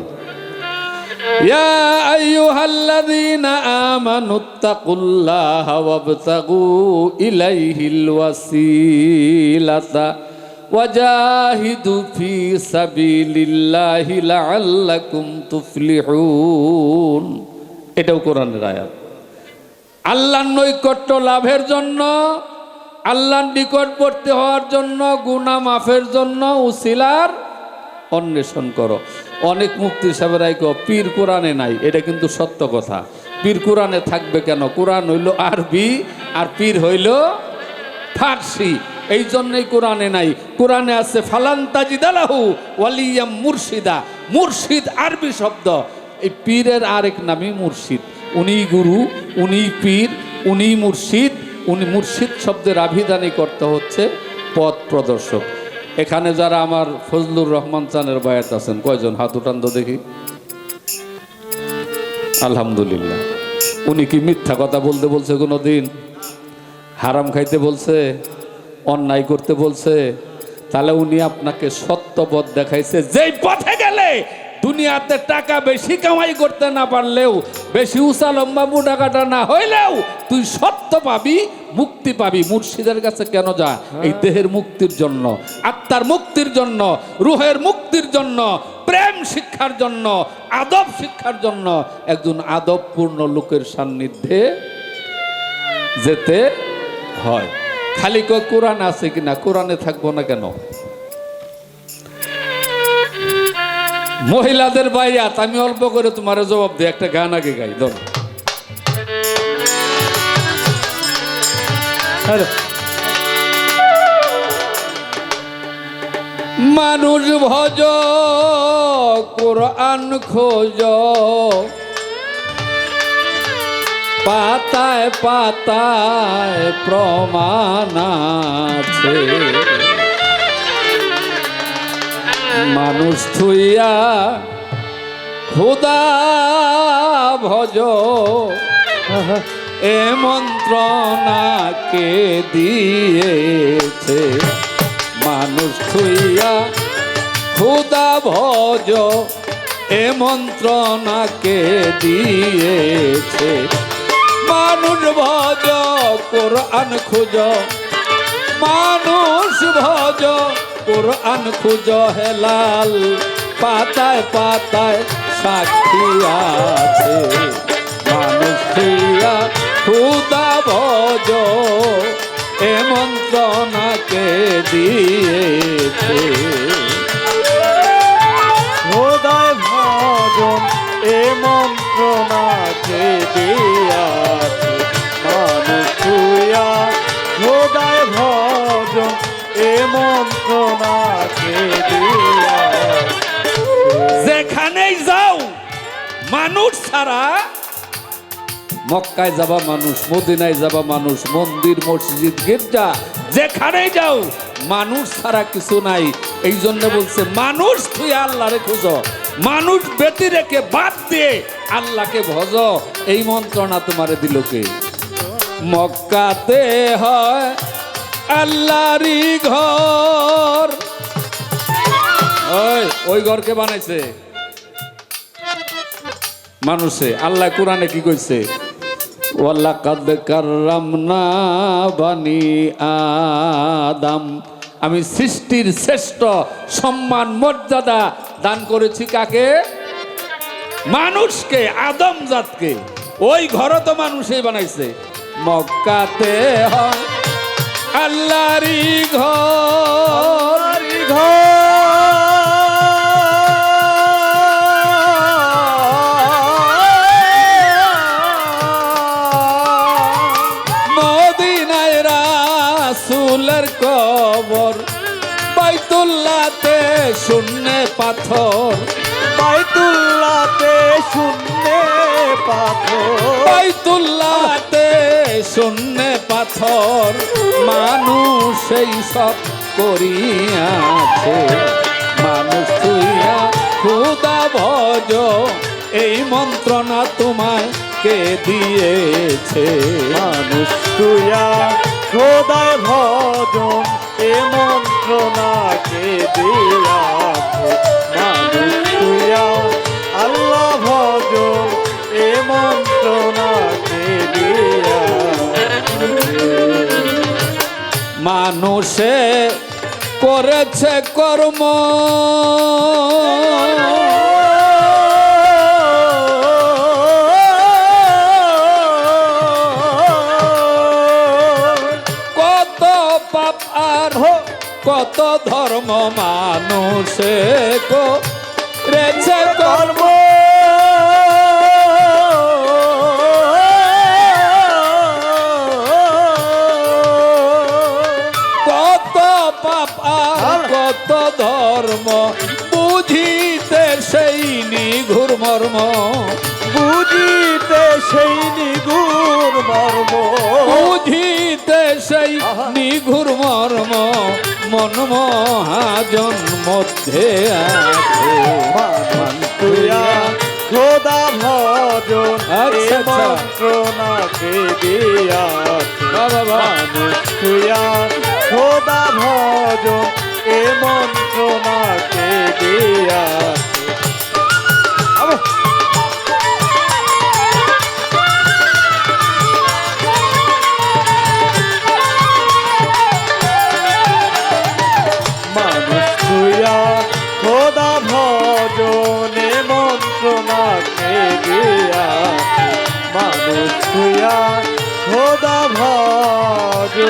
ইয়া আইয়ুহাল্লাযীনা আমানুত্তাকুল্লাহা ওয়াবতাগু ইলাইহিল ওয়াসিলাতা ওয়াজাহিদু ফি সাবিলিল্লাহি লাআল্লাকুম তুফলিহুন। এটাও কোরআনের আয়াত। আল্লাহর নৈকট্য লাভের জন্য, আল্লাহর নিকটবর্তী হওয়ার জন্য, গুনাহ মাফের জন্য উসিলার অন্বেষণ করো। অনেক মুফতি সাহেবরাই কো পীর কোরআনে নাই, এটা কিন্তু সত্য কথা। পীর কোরআনে থাকবে কেন? কোরআন হইল আরবি আর পীর হইল ফার্সি, এই জন্যই কোরআনে নাই। কোরআনে আছে ফালান তাজিদালাহু ওয়ালিয়াম মুর্শিদা। মুর্শিদ আরবি শব্দ, এই পীরের আরেক নামই মুর্শিদ। উনি গুরু, উনি পীর, উনি মুর্শিদ। উনি মুর্শিদ শব্দের আভিধানিক অর্থ হচ্ছে পথ প্রদর্শক। এখানে যারা আমার ফজলুর রহমান চানের বায়াত আছেন কয়জন? হাত উঠান তো দেখি। আলহামদুলিল্লাহ। উনি কি মিথ্যা কথা বলতে বলছে কোনো দিন? হারাম খাইতে বলছে? অন্যায় করতে বলছে? তাহলে উনি আপনাকে সত্য পথ দেখাইছে, যেই পথে গেলে দুনিয়াতে টাকা বেশি কামাই করতে না পারলেও, বেশি উঁচা লম্বা মোটাকাটা না হইলেও তুই সত্য পাবি, মুক্তি পাবি। মুর্শিদের কাছে কেন যা? এই দেহের মুক্তির জন্য, আত্মার মুক্তির জন্য, রুহের মুক্তির জন্য, প্রেম শিক্ষার জন্য, আদব শিক্ষার জন্য। একজন আদবপূর্ণ লোকের সান্নিধ্যে যেতে হয়। খালি কয় কোরআন আছে কিনা, কোরআনে থাকবো না কেন? মহিলাদের বাইয়াত আমি অল্প করে তোমার জবাব দিই, একটা গান আগে গাই দাও। মানুষ ভজ কোরআন খোঁজ, পাতায় পাতায় প্রমাণ আছে। মানুষ থুইয়া খোদা ভজ, এ মন্ত্রণাকে দিয়েছে। মানুষ থুইয়া খোদা ভজ, এ মন্ত্রণাকে দিয়েছে। মানুষ ভজ কোরআন খুঁজ, মানুষ ভজ কোরআন খুঁজ, হেলাল পাতায় পাতায় সাক্ষী আছে। মানুষ থুইয়া খুদা ভজ, এ মন্ত্রণাকে দিয়েছে। খোদায় ভজন এ মন্ত্রণাকে মানুষ ছাড়া মক্কায় যাবা মানুষ, মদিনায় যাবা মানুষ, মন্দির মসজিদ গির্জা যেখানেই যাও মানুষ ছাড়া কিছু নাই। এই জন্য বলছে মানুষ তুই আল্লাহরে খুঁজ, মানুষ বেটি রেখে বাদ দিয়ে আল্লাহকে ভজ। এই মন্ত্রণা তোমারে দিল কে? মক্কাতে হয় আল্লাহরই ঘর। ওই ঘরকে বানাইছে মানুষে। আল্লাহ কোরআনে কি কইছে? ওয়ালাকাদ কাররামনা বানি আদম, আমি সৃষ্টির শ্রেষ্ঠ সম্মান মর্যাদা দান করেছি কাকে? মানুষকে, আদম জাতকে। ওই ঘর তো মানুষই বানাইছে। মক্কাতে হয় আল্লাহরই ঘর, মদিনায় রাসূলের কবর, বাইতুল্লাহতে শূন্য পাথর, বাইতুল্লাহতে শূন্য পাথর, বাইতুল্লাহতে শূন্য পাথর, মানুষ এই সব করিয়াছে। মানুষ তুইয়া খুদা ভজ, এই মন্ত্রণা তোমায় কে দিয়েছে? মানুষ তুইয়া খোদায় ভজন এ মন্ত্রণাকে দিয়াছে। মানুষ তুইয়া আল্লাহ ভজন এ মন্ত্রণাকে দিয়াছে। মানুষে করেছে কর্ম, কত পাপ আর কত ধর্ম, মানুষে করেছে কর্ম, কত পাপ আর কত ধর্ম, বুঝিতে সেই নিঘুর মর্ম, বুঝিতে সেই নিগুণ মর্ম, বুঝিতে সেই নিঘুর মর্ম, মন মহাজন মধ্যে আছে। তুইয়া খোদা ভজন এ আচ্ছা, আচ্ছা। মন্ত্রণাকে দিয়াছে। বাবা, মানুষ তুইয়া খোদা ভজন এ মন্ত্রণাকে দিয়াছে। মানুষ তুইয়া খোদা ভজন এ মন্ত্রণাকে দিয়াছে। মানুষ তুইয়া খোদা ভজন।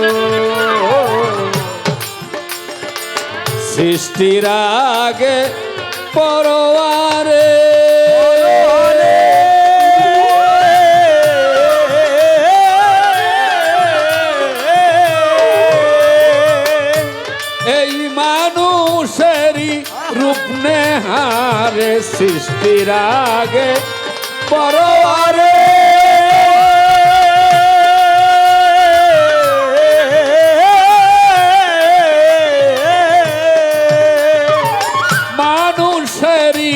সৃষ্টির আগে পরওয়ারে, এই মানুষেরই রূপ নেহারে, সৃষ্টির আগে পরওয়ারে, মানুষেরই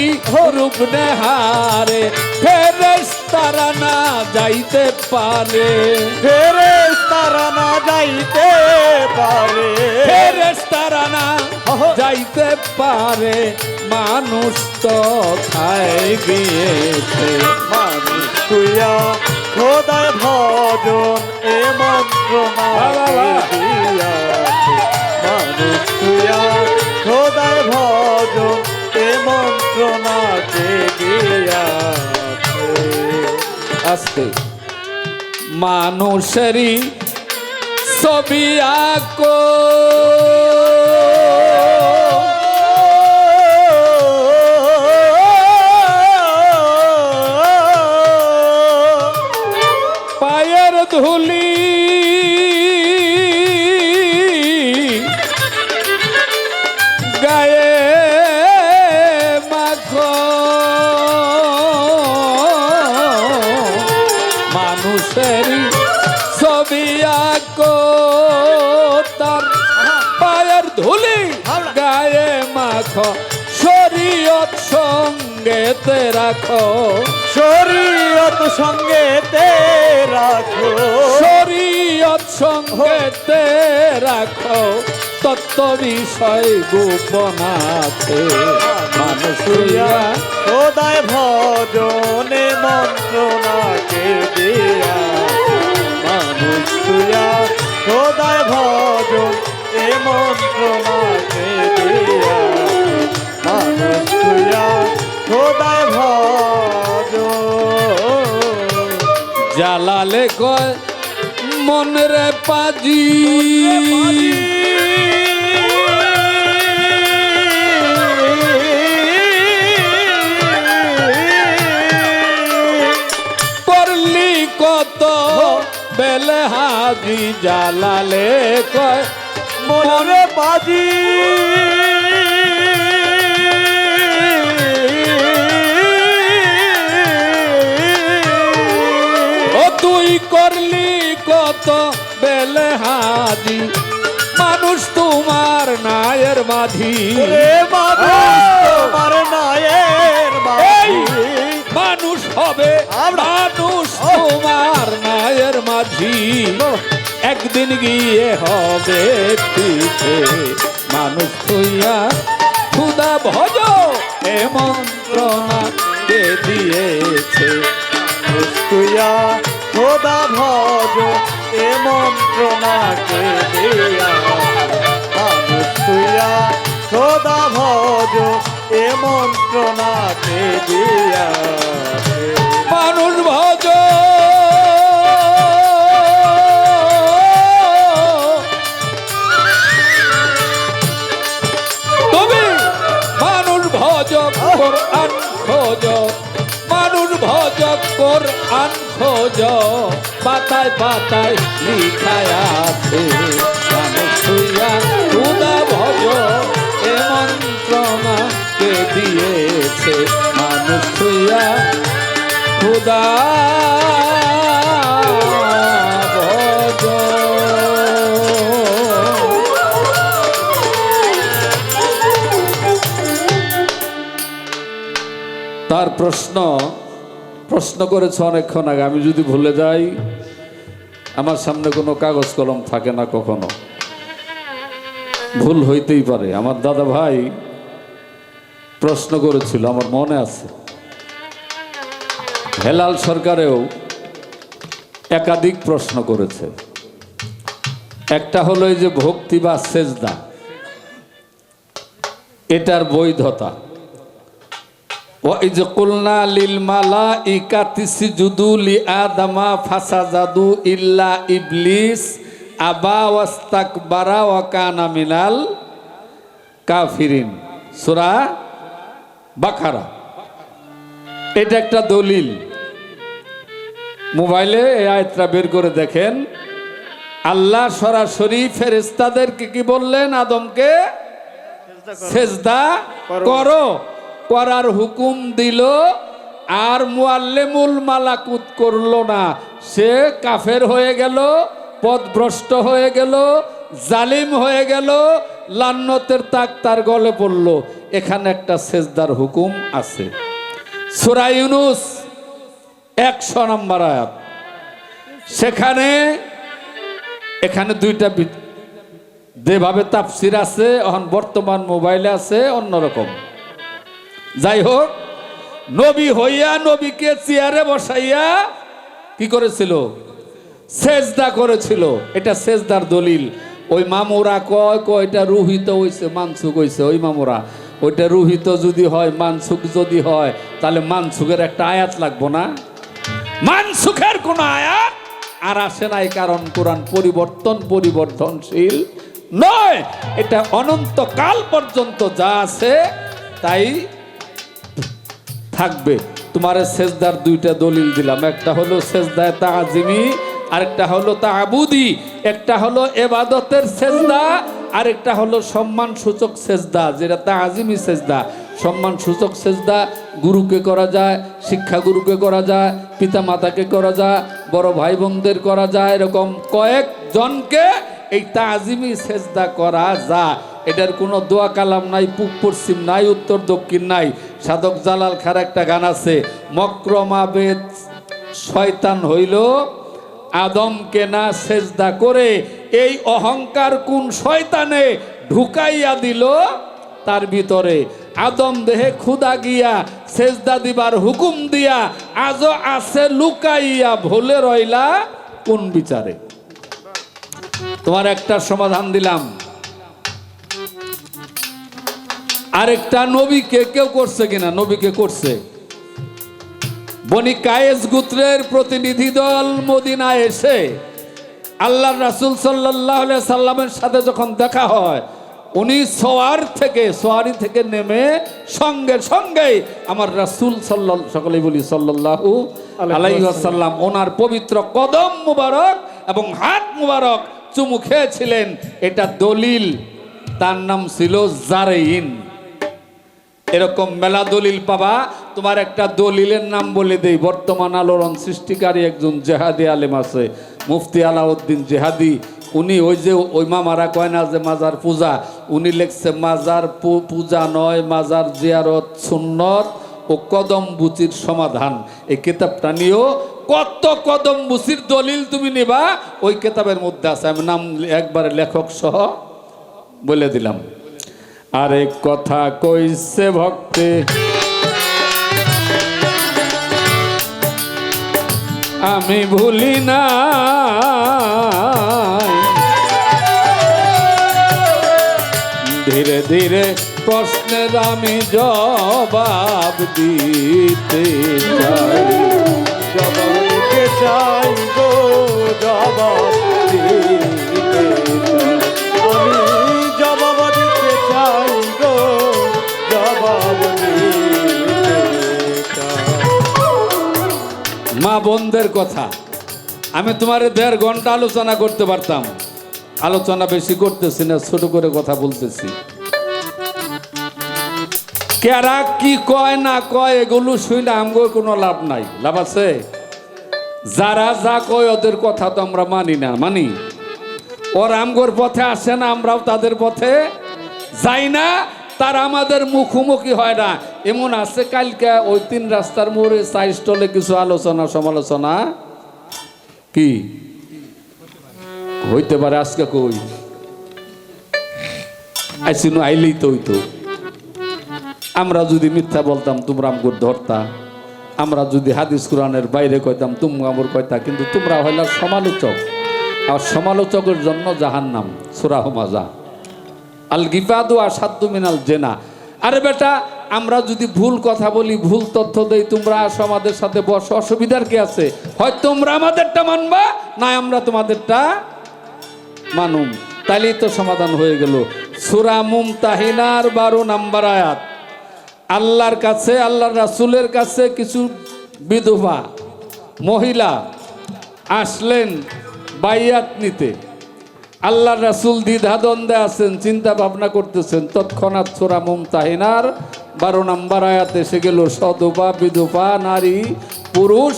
রূপ নেহারে, ফেরেশতারা না যাইতে পারে, ফেরেশতারা না যাইতে পারে, ফেরেশতারা না যাইতে পারে, মানুষ তো খায় গিয়েছে। মানুষ তুইয়া খোদায় ভজন এ মন্ত্রণাকে দিয়াছে। মানুষ তুইয়া খোদায় ভজন এ মন্ত্রণাকে দিয়াছে। আস্তে মানুষেরই ছবি আঁকো, পায়ের ধুলি গায়ে মাখো, মানুষেরই ছবি আঁকো, তার পায়ের ধুলি গায়ে মাখো, শরীয়ত সঙ্গেতে রাখো, শরীয়ত সঙ্গেতে রাখো, শরীয়ত সঙ্গেতে রাখো, তত্ত্ব বিষয় গোপন আছে মানুষ হইয়া খোদায় ভজনে মন্ত্রণাকে দিয়া, মানুষ তুয়া খোদায় ভজন এ মন্ত্রণাকে দিয়া, মানুষ তুয়া খোদায় ভজন। জালালে কয় মনরে পাজি, করলি কত বেলে হাজি, জালালে কয় মনরে পাজি, ও তুই করলি কত বেলে হাজি, মানুষ তোমার নায়ের মাঝি, রে মানুষ তোমার নায়ের এই মাঝি, মানুষ হবে মানুষ তোমার নায়ের মাঝি, একদিন গিয়ে হবে পিঠে মানুষ হইয়া খুদা ভজ এ মন্ত্রণা কে দিয়েছে, তুয়া খোদা ভজ এ মন্ত্রণাকে দিয়া, মানুষ তুয়া খোদা ভজ এ মন্ত্রণাকে দিয়া, মানুষ ভজ তুমি মানুষ ভজ কোরআন খোঁজ, মানুষ ভজ কোরআন খোঁজ, পাতায় পাতায় লিখায় আছে মানুষ হইয়া খুদা ভজ এ মন্ত্রণা কে দিয়েছে মানুষ হইয়া খুদা ভজ। তার প্রশ্ন করেছে অনেকক্ষণ আগে, আমি যদি ভুলে যাই, আমার সামনে কোনো কাগজ কলম থাকে না, কখনো ভুল হইতেই পারে। আমার দাদা ভাই প্রশ্ন করেছিল, আমার মনে আছে। হেলাল সরকারেও একাধিক প্রশ্ন করেছে। একটা হলো এই যে ভক্তি বা সেজদা, এটার বৈধতা। ওয়াইজ কুলনা লিল মালাইকাতি ইসজুদু লিআদামা ফাসাজাদু ইল্লা ইবলিস আবা ওয়াস্তাকবারা ওয়া কানা মিনাল কাফিরিন, সূরা বাকারা। এটা একটা দলিল, মোবাইলে এই আয়াতটা বের করে দেখেন। আল্লাহ সরাসরি ফেরেশতাদেরকে কি বললেন? আদমকে সেজদা করো, করার হুকুম দিল। আর মুআল্লিমুল মালাকুত করলো না, সে কাফের হয়ে গেল, পথভ্রষ্ট হয়ে গেল, জালিম হয়ে গেল, লান্নতের তাক তার গলে পড়ল। এখানে একটা সেজদার হুকুম আছে। সূরা ইউনূস 100 নম্বর আয়াত। সেখানে এখানে দুইটা যেভাবে তাফসির আছে, এখন বর্তমান মোবাইলে আছে অন্যরকম। যাই হোক, নবী হইয়া নবীকে চেয়ারে বসাইয়া কি করেছিল? সেজদা করেছিল। এটা সেজদার দলিল। ওই মামুরা কয় এটা রুহিত হইছে, মানসুক হইছে। ওই মামুরা ওইটা রুহিত যদি হয়, মানসুক যদি হয়, তাহলে মানসুকের একটা আয়াত লাগবো না? মানসুখের কোন আয়াত আর আসে নাই, কারণ কোরআন পরিবর্তনশীল নয়। এটা অনন্তকাল পর্যন্ত যা আছে তাই থাকবে। তোমার সেজদার দুইটা দলিল দিলাম, একটা হলো সেজদায়ে তাআজিমি, আরেকটা হলো তাআবুদি। একটা হলো ইবাদতের সেজদা, আরেকটা হলো সম্মান সূচক সেজদা, যেটা তাআজিমি সেজদা। সম্মান সূচক সেজদা গুরুকে করা যায়, শিক্ষা গুরুকে করা যায়, পিতা মাতাকে করা যায়, বড় ভাই বোনদের করা যায়, এরকম কয়েকজনকে এই তাজিমি সেজদা করা যায়। এটার কোনো দোয়া কালাম নাই, পূব পশ্চিম নাই, উত্তর দক্ষিণ নাই। সাধক জালাল খার একটা গান আছে, মক্রমাবেদ শয়তান হইল আদমকে না সেজদা করে, এই অহংকার কোন শয়তানে ঢুকাইয়া দিল তার ভিতরে। আদম দেহে ক্ষুদা গিয়া সেজদা দিবার হুকুম দিয়া, আজও আছে লুকাইয়া ভুলে রইলা কোন বিচারে। তোমার একটা সমাধান দিলাম, আরেকটা নবীকে কেউ করছে কিনা? নবীকে করছে। বনি কায়েস গোত্রের প্রতিনিধি দল মদিনায় এসে আল্লাহর রাসূল সাল্লাল্লাহু আলাইহি সাল্লামের সাথে যখন দেখা হয়, উনি সোয়ারি থেকে নেমে সঙ্গে সঙ্গে আমার রাসূল সকলেই বলি সাল্লাল্লাহু আলাইহি ওয়াসাল্লাম ওনার পবিত্র কদম মুবারক এবং হাত মুবারক চুমু খেয়েছিলেন। এটা দলিল, তার নাম ছিল জারেইন। এরকম মেলা দলিল পাবা। তোমার একটা দলিলের নাম বলে দেই, বর্তমান আলোড়ন সৃষ্টিকারী একজন জেহাদি আলেম আছে, মুফতি আলাউদ্দিন জেহাদি। উনি ওই মামারা কয় না যে মাজার পূজা, উনি লিখছে মাজার পূজা নয়, মাজার জিয়ারত সুন্নত ও কদম বুচির সমাধান। এই কিতাবটা নিয়েও কত কদম বুচির দলিল তুমি নিবা, ওই কিতাবের মধ্যে আছে। আমি নাম একবারে লেখক সহ বলে দিলাম। আরেক কথা কইছে ভক্তে আমি ভুলি না, ধীরে ধীরে প্রশ্নের আমি জবাব দিতে চাই, জবাব দিতে চাই গো, জবাব দিতে চাই, আমি জবাব দিতে চাই গো, জবাব দিতে চাই। মা বোনদের কথা আমি তোমার 1.5 ঘন্টা আলোচনা করতে পারতাম, আলোচনা বেশি করতেছি না, ছোট করে কথা বলতেছি। কারা কি কয় না কয় এগুলো শুনে আমগো কোনো লাভ নাই। লাভ আছে? যারা যা কয় ওদের কথা তো আমরা মানি না, মানি। ওর আমগোর পথে আসে না, আমরাও তাদের পথে যাই না, তারা আমাদের মুখোমুখি হয় না। এমন আছে কালকে ওই 3 রাস্তার মোড়ে চা স্টলে কিছু আলোচনা সমালোচনা কি হইতে পারে। আজকে কই আইসিনু আইলেই তো হইতো। আমরা যদি মিথ্যা বলতাম তোমরা আমগোর ধরতা, আমরা যদি হাদিস কোরআনের বাইরে কইতাম তুমি আমর কইতা। কিন্তু তোমরা হইলা সমালোচক, আর সমালোচকের জন্য জাহান্নাম। সূরা হুমাযা। আল গিফাদু আসাদ্দু মিনাল জেনা। আরে বেটা, আমরা যদি ভুল কথা বলি, ভুল তথ্য দেই, তোমরা আসো আমাদের সাথে বসো, অসুবিধার কি আছে? হয় তোমরা আমাদেরটা মানবা, না আমরা তোমাদেরটা মানুম, তাইলেই তো সমাধান হয়ে গেল। সূরা মুমতাহিনার 12 নম্বর আয়াত। আল্লাহর কাছে, আল্লাহর রাসূলের কাছে কিছু বিধবা মহিলা আসলেন বাইয়াত নিতে। আল্লাহর রাসূল দ্বিধাদ্বন্দ্বে আছেন, চিন্তা ভাবনা করতেছেন। তৎক্ষণাৎ সূরা মুমতাহিনার 12 নম্বর আয়াতে এসে গেল, সদবা বিধবা নারী পুরুষ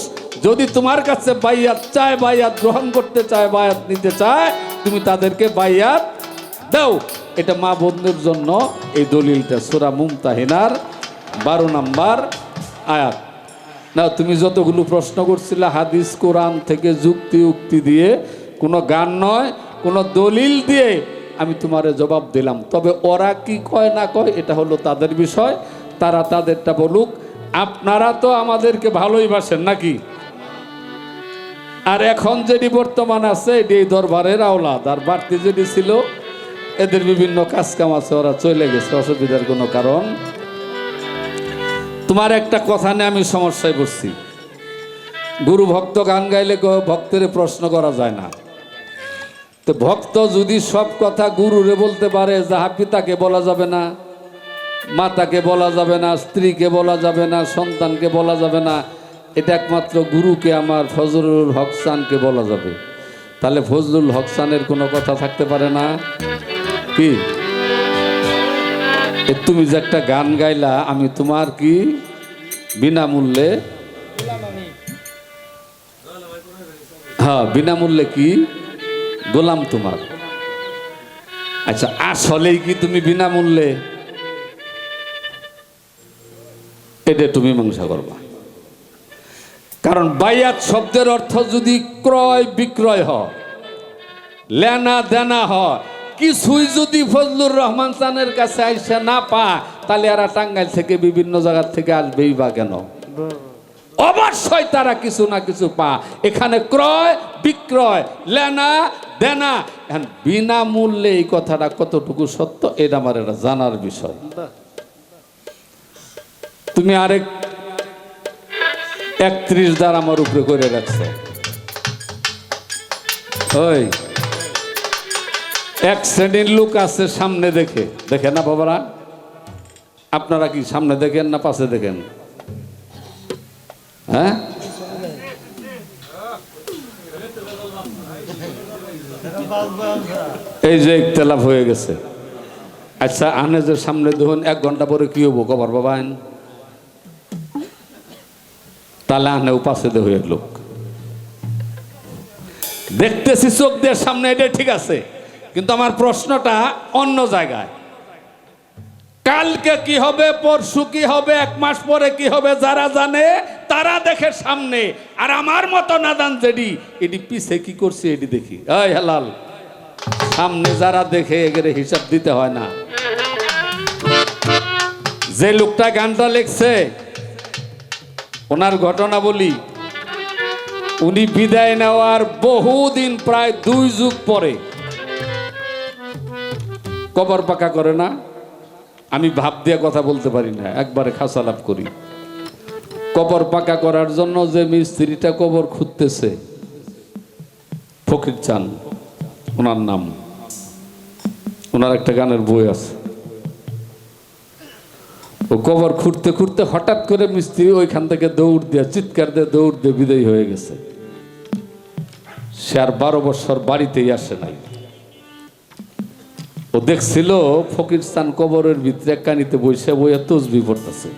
যদি তোমার কাছে বাইয়াত চায়, বাইয়াত গ্রহণ করতে চায়, বাইয়াত নিতে চায়, তুমি তাদেরকে বাইয়াত দাও। এটা মা বোনদের জন্য এই দলিলটা, সূরা মুমতাহিনার 12 নম্বর আয়াত। না, তুমি যতগুলো প্রশ্ন করছিলে হাদিস কোরআন থেকে যুক্তি উক্তি দিয়ে, কোনো গান নয়, কোনো দলিল দিয়ে আমি তোমারে জবাব দিলাম। তবে ওরা কি কয় না কয় এটা হলো তাদের বিষয়, তারা তাদেরটা বলুক। আপনারা তো আমাদেরকে ভালোই বাসেন নাকি? আর এখন যেটি বর্তমান আছে এটি এই দরবারের আওলাদ, আর বাড়তি যেটি ছিল এদের বিভিন্ন কাজকাম আছে, ওরা চলে গেছে, অসুবিধার কোনো কারণ। তোমার একটা কথা নিয়ে আমি সমস্যায় পড়ছি। গুরু ভক্ত গান গাইলে ভক্তের প্রশ্ন করা যায় না। তো ভক্ত যদি সব কথা গুরুরে বলতে পারে, যাহা পিতাকে বলা যাবে না, মাতাকে বলা যাবে না, স্ত্রীকে বলা যাবে না, সন্তানকে বলা যাবে না, এটা একমাত্র গুরুকে আমার ফজলুল হক খানকে বলা যাবে। তাহলে ফজলুল হক খানের কোনো কথা থাকতে পারে না কি? তুমি যে একটা গান গাইলা, আমি তোমার কি বিনামূল্যে, হ্যাঁ বিনামূল্যে কি গোলাম তোমার। আচ্ছা আসলেই কি তুমি বিনামূল্যে? এটা তুমি মীমাংসা করবা। কারণ বাইয়াত শব্দের অর্থ যদি ক্রয় বিক্রয় হয়, লেনা দেনা হয়, কিছুই যদি ফজলুর রহমান চানের কাছে আইসা না পা, তাহলে এরা টাঙ্গাইল থেকে বিভিন্ন জায়গা থেকে আসবেই বা কেন? অবশ্যই তারা কিছু না কিছু পা। এখানে ক্রয় বিক্রয়, লেনা দেনা, বিনামূল্যে এই কথাটা কতটুকু সত্য এটা আমার এটা জানার বিষয়। তুমি আরেক 31 দ্বার আমার উপরে করে রাখছো। ওই এক শ্রেণীর লোক আছে সামনে দেখে, দেখে না বাবারা? আপনারা কি সামনে দেখেন না পাশে দেখেন? হ্যাঁ, এই যে ইখতিলাফ হয়ে গেছে। আচ্ছা আনেজের সামনে দেখুন 1 ঘন্টা পরে কি হবো কবার বাবা? তাহলে আনেও পাশে দেখে লোক দেখতেছি চোখ দিয়ে সামনে, এটা ঠিক আছে, কিন্তু আমার প্রশ্নটা অন্য জায়গায়। কালকে কি হবে, পরশু কি হবে, 1 মাস পরে কি হবে, যারা জানে তারা দেখে সামনে, আর আমার মতো নাদান যেডি এটি পিছে কি করছে এটি দেখি। এই হালাল, সামনে যারা দেখে এগেরে হিসাব দিতে হয় না। যে লোকটা গানটা লিখছে ওনার ঘটনা বলি। উনি বিদায় নেওয়ার বহুদিন, প্রায় 2 যুগ পরে কবর পাকা করে না। আমি ভাব দিয়ে কথা বলতে পারি না, একবারে খাসা লাভ করি। কবর পাকা করার জন্য যে মিস্ত্রিটা কবর খুঁড়তেছে, ফকির চান ওনার নাম, ওনার একটা গানের বই আছে। ও কবর খুঁড়তে খুঁড়তে হঠাৎ করে মিস্ত্রি ওইখান থেকে দৌড় দিয়ে, চিৎকার দিয়ে দৌড় দিয়ে বিদায় হয়ে গেছে। সে আর 12 বছর বাড়িতেই আসে নাই। ও দেখছিল ফকির স্থান কবরের ভিতরে কানিতে বসে বইয়া তসবি পড়তেছে।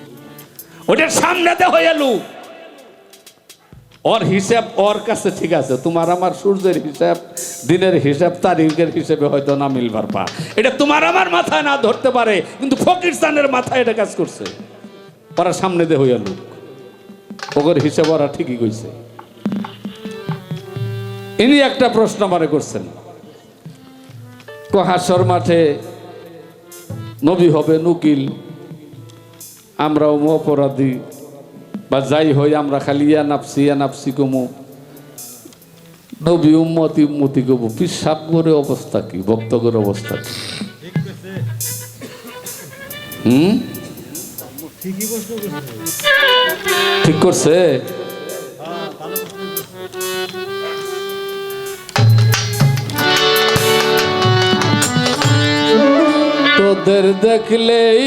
ওটার সামনে হয়ে লোক, ওর হিসাব ওর কাছে ঠিক আছে, তোমার আমার সূর্যের হিসাব, দিনের হিসাব, তারিখের হিসেবে হয়তো না মিলবার পা, এটা তোমার আমার মাথায় না ধরতে পারে, কিন্তু ফকির স্থানের মাথায় এটা কাজ করছে। ওরা সামনে দে হইয়া লোক, ওর হিসাব ওরা ঠিকই কইছে। ইনি একটা প্রশ্ন মনে করছেন, হাসর মাঠে নবী হবে নুকিল, আমরাও অপরাধী বা যাই হই, আমরা খালি ইয়া নাফসি কমু, নবী উম্মতি উম্মতি কমু। পিসাব করে অবস্থা কি, বক্তব্যের অবস্থা কি? ঠিক করছে? তোদের দেখলেই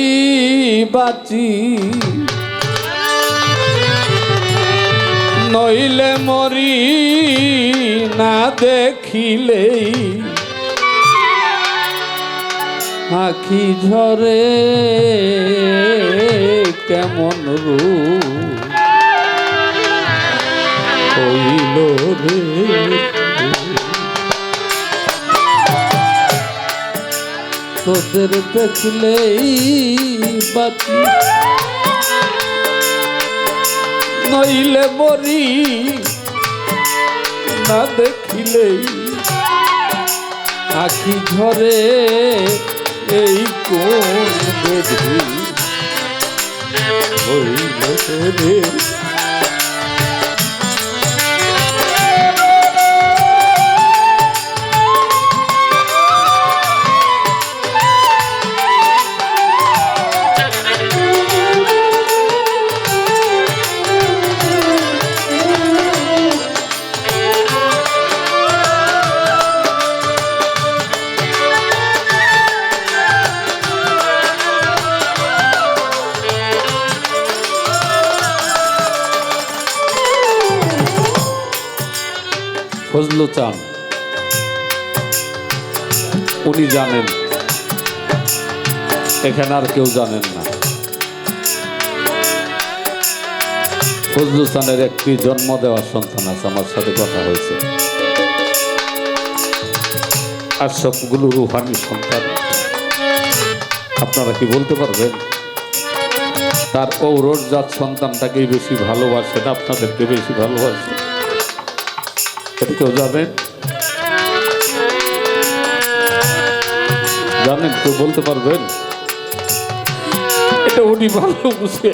বাঁচি, নইলে মরি, না দেখিলেই আখি ঝরে, কেমন রূপ হইল রে। তোদের দেখলেই বাঁচি, নইলে মরি, না দেখিলেই আখি ঝরে, এই কোন বেধি হইল রে। ফজলু চান উনি জানেন এখানে আর কেউ জানেন না। ফজলুল হাসানের একটি জন্ম দেওয়ার সন্তান আছে, আমার সাথে কথা হয়েছে, আর সবগুলো রুহানি সন্তান। আপনারা কি বলতে পারবেন তার ঔরসজাত সন্তানটাকেই বেশি ভালোবাসে না আপনাদেরকে বেশি ভালোবাসে? এটা কেউ জানেন? জানেন? কেউ বলতে পারবেন? এটা উনি ভালো বুঝে।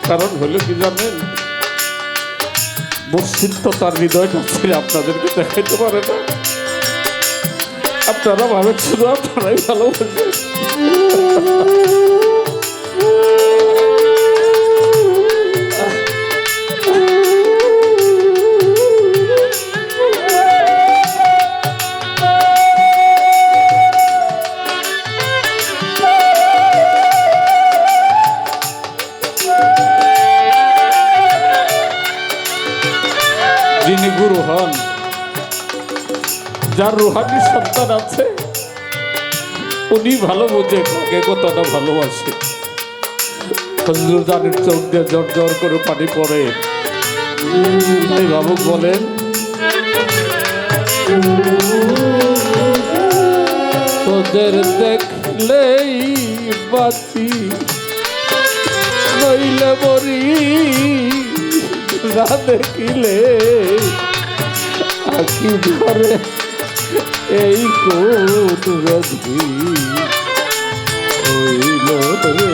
কারণ হলো কি জানেন, মসজিদ তো তার হৃদয়টা ছেড়ে আপনাদেরকে দেখাইতে পারে না। আপনারা ভাবেন শুধু আপনারাই ভালোবাসেন। যিনি গুরু হন, যার রুহানি সন্তান আছে, উনি ভালো বোঝে কাকে কতটা ভালোবাসে। ফজলুল জানের চোখ দিয়ে জর জর করে পানি পড়ে। এই ভাবুক বলেন, তোদের দেখলেই বাঁচি নইলে মরি, না দেখিলে আখি ধরে এই কোন রোগী হইল রে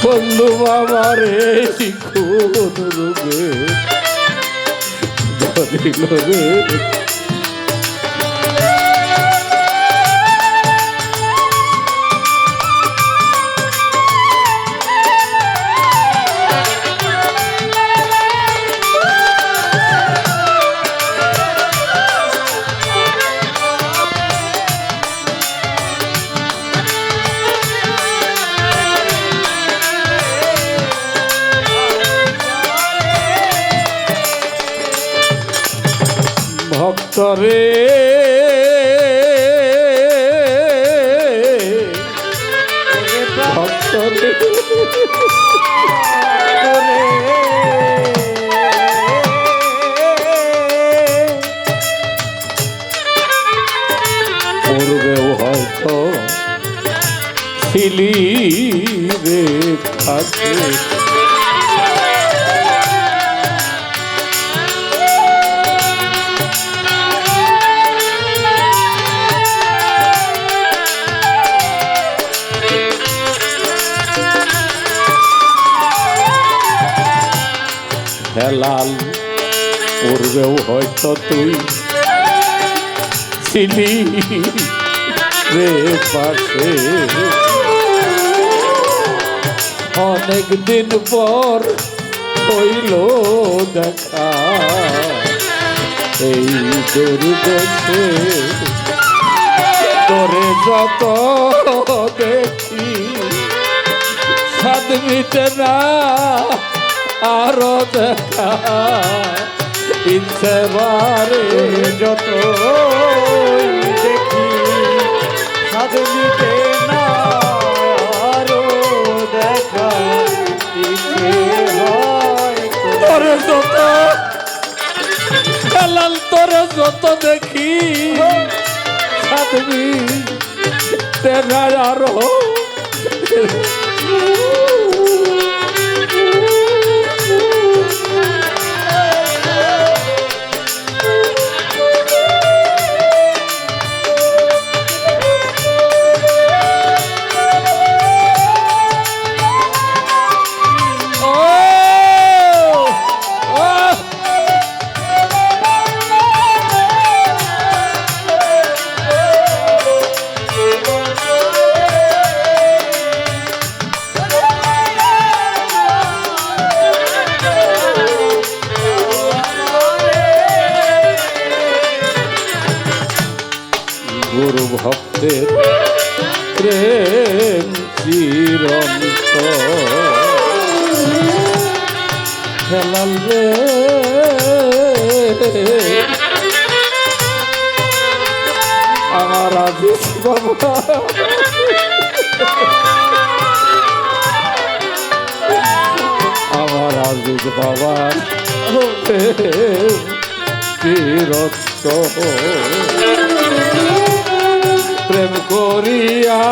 বন্ধু বাবার এই কোন রোগে ধরিল রে। ভক্তরে ভক্তরে পূর্বেও হয়তো ছিলি রে থাকে, হেলাল পূর্বেও হয়তো তুই ছিলি রে পাশে। অনেক দিন পর হইল দেখা এই দুর্দশে, তোরে যত দেখি সাদ মিটে না আরো দেখা ইচ্ছে বারে, যত দেখি সাদ মিটে না আরো দেখা ইচ্ছে হয়। তোরে যত হেলাল তোরে যত দেখি সাধবি তেনার আরো গুরু ভক্তের প্রেম চিরন্ত হেলাল রে আমার আজিজ বাবা আমার আজিজ বাবার প্রেম চিরন্ত প্রেম করিয়া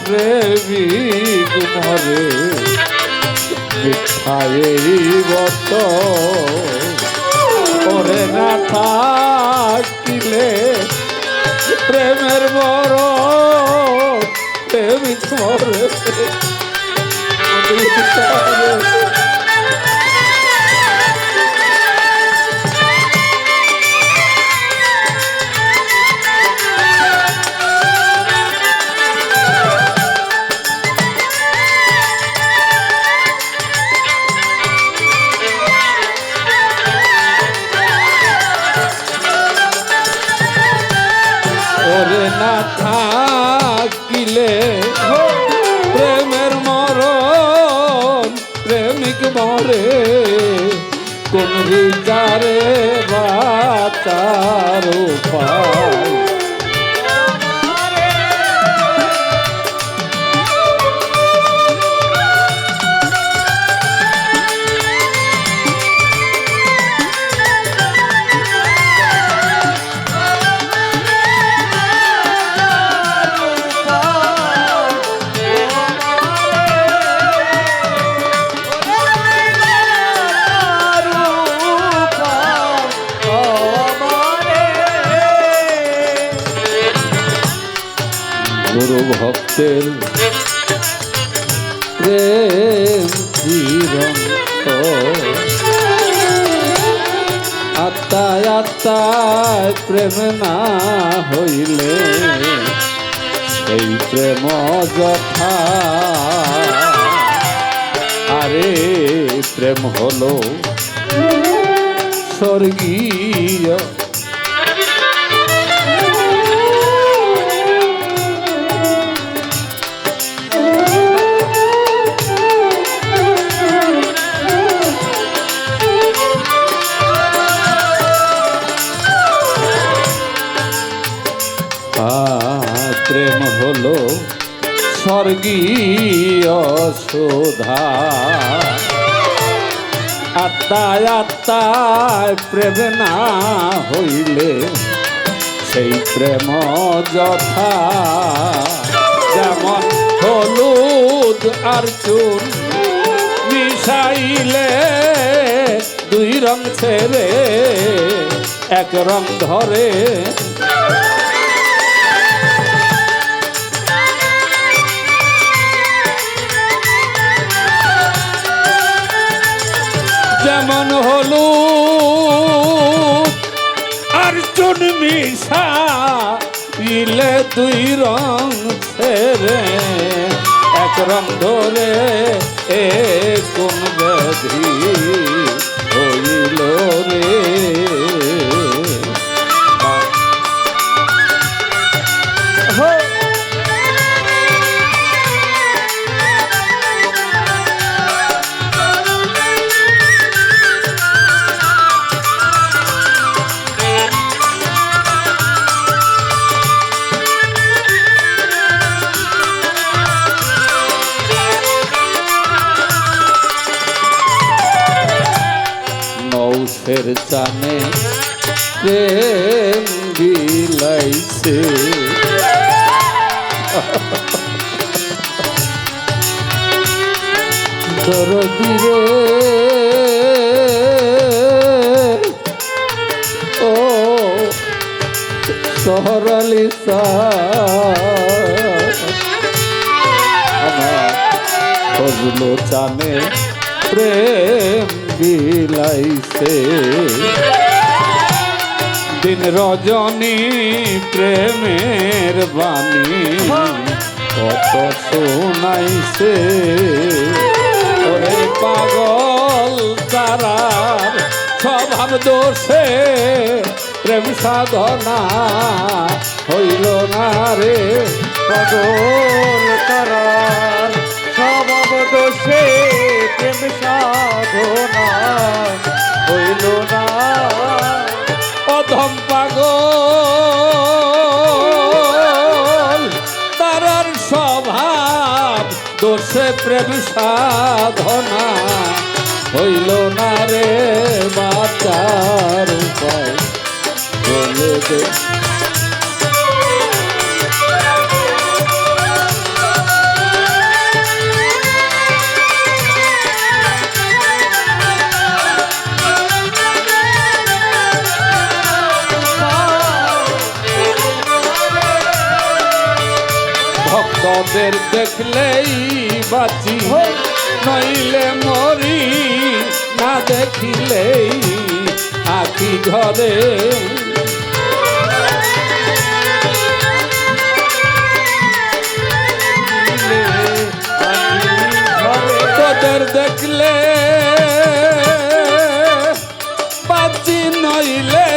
প্রেমিক মরে মিথ্যায় বত ওরে না থাকিলে প্রেমের বড় প্রেমিক মরে ওরে না থাকিলে প্রেমের মরণ প্রেমিক মরে কোন বিচারে বাঁচার উপায় গুরু ভক্তের প্রেম চিরন্ত আত্মায় আত্মায় প্রেম না হইলে সেই প্রেম যথা আরে প্রেম হলো স্বর্গীয় প্রেম হলো স্বর্গীয় সুধা আত্মায় আত্মায় প্রেম না হইলে সেই প্রেম যথা যেমন হলুদ আর চুন মিশাইলে দুই রং ছেড়ে এক রং ধরে যেমন হলুদ আর চুন মিশাইলে দুই রং ছেড়ে এক রং ধরে এ কোন ব্যাধি হইল রে নৌসের চানে প্রেম বিলাইছে দরদিরে ও সহরালিসা আমার ফজলু চানে প্রেম বিলাইছে দিন রজনী প্রেমের বাণী কত শোনাইছে ওরে পাগল তারার স্বভাব দোষে প্রেম সাধনা হইল না রে পাগল তারার স্বভাব দোষে প্রেম সাধনা হইল না অধম পাগল তারার স্বভাব দোষে প্রেম সাধনা হইল না রে বাঁচার উপায় বলে দে ভক্তদের দেখলেই বাঁচি নইলে মরি না দেখিলেই আখি ঝরে তোদের দেখলে বাঁচি নইলে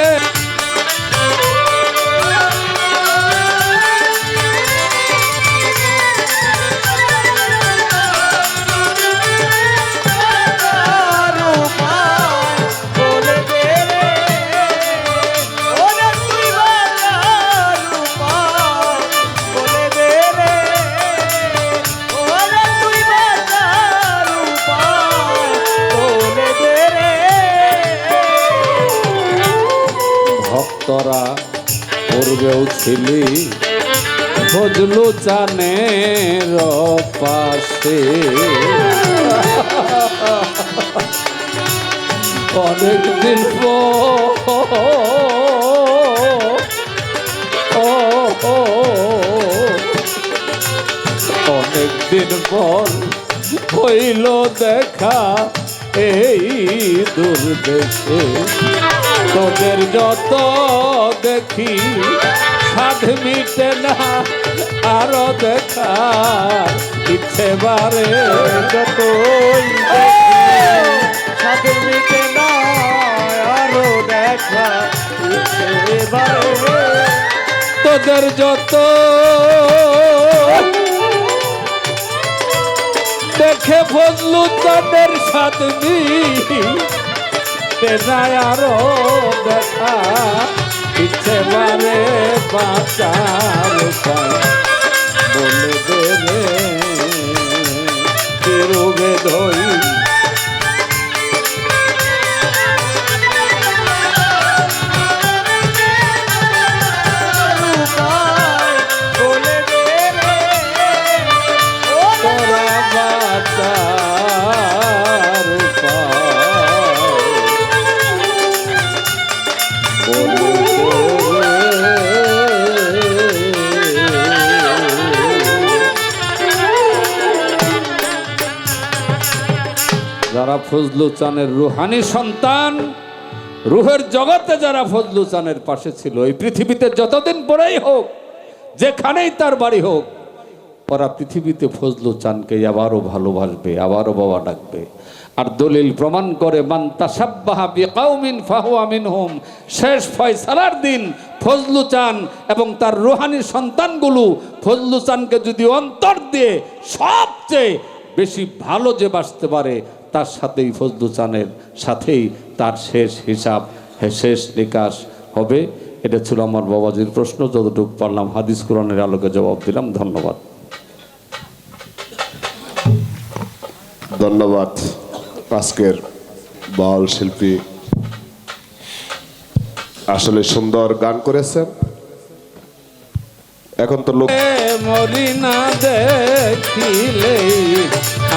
ভক্তরা পূর্বেও ছিলি ফজলু চানের পাশে অনেকদিন অনেকদিন পর হইল দেখা এই দুর্দেশে তোদের যত দেখি সাধ মিটে না আরো দেখার ইচ্ছে বারে যতই সাধ মিটে না আরো দেখা এবারে তোদের যত দেখে ফজলু তাদের সাথী পেনায় আরো দেখা ইচ্ছে বারে বাঁচার উপায় বলে দেবে তিরুবে ধই যারা ফজলু চানের রুহানি সন্তান রুহের জগতে যারা ফজলু চানের পাশে ছিল এই পৃথিবীতে যতদিন পরেই হোক যেখানেই তার বাড়ি হোক ওরা পৃথিবীতে ফজলু চানকে আবারও ভালোবাসবে আবারও বাবা ডাকবে আর দলিল প্রমাণ করে মান তাশাব্বাহা বিকাউমিন ফাহুয়া মিনহুম শেষ ফয়সালার দিন ফজলু চান এবং তার রুহানি সন্তানগুলো ফজলু চানকে যদি অন্তর দিয়ে সবচেয়ে বেশি ভালো যে বাসতে পারে তার সাথেই ফজলু চানের সাথেই তার শেষ হিসাব শেষ নিকাশ হবে। এটা ছিল আমার বাবাজির প্রশ্ন, যতটুকু পারলাম হাদিস কোরআনের আলোকে জবাব দিলাম। ধন্যবাদ। ধন্যবাদ আজকের বাউল শিল্পী আসলে সুন্দর গান করেছেন। এখন তো লোক মরি না দেখিলে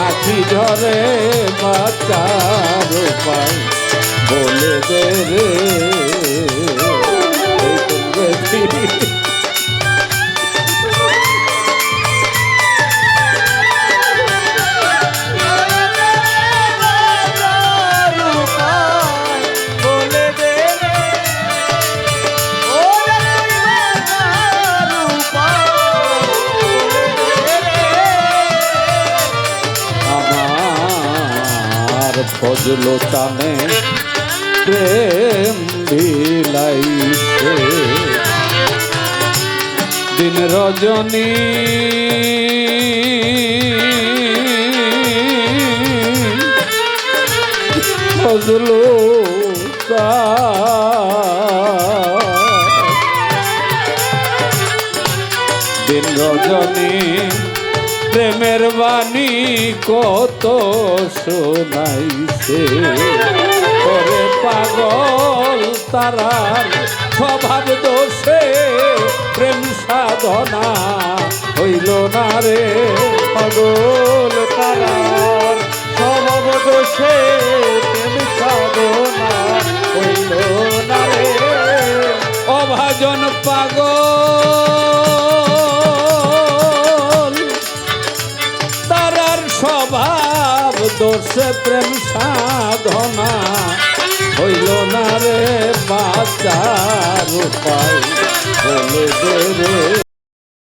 আখি ঝরে বাঁচার উপায় বলে দে রে। ফজলো টানে প্রেম বিলাইছে দিন রজনী ফজলো দিন রজনী প্রেমের বাণী কত শোনাইছে ওরে পাগল তারার স্বভাব দোষে প্রেম সাধনা হইল না রে। পাগল তারার স্বভাব দোষে প্রেম সাধনা হইল না রে। অভাজন পাগল তারার স্বভাব দোষে প্রেম সাধনা হইল না রে। বাঁচার উপায় বলে দে রে।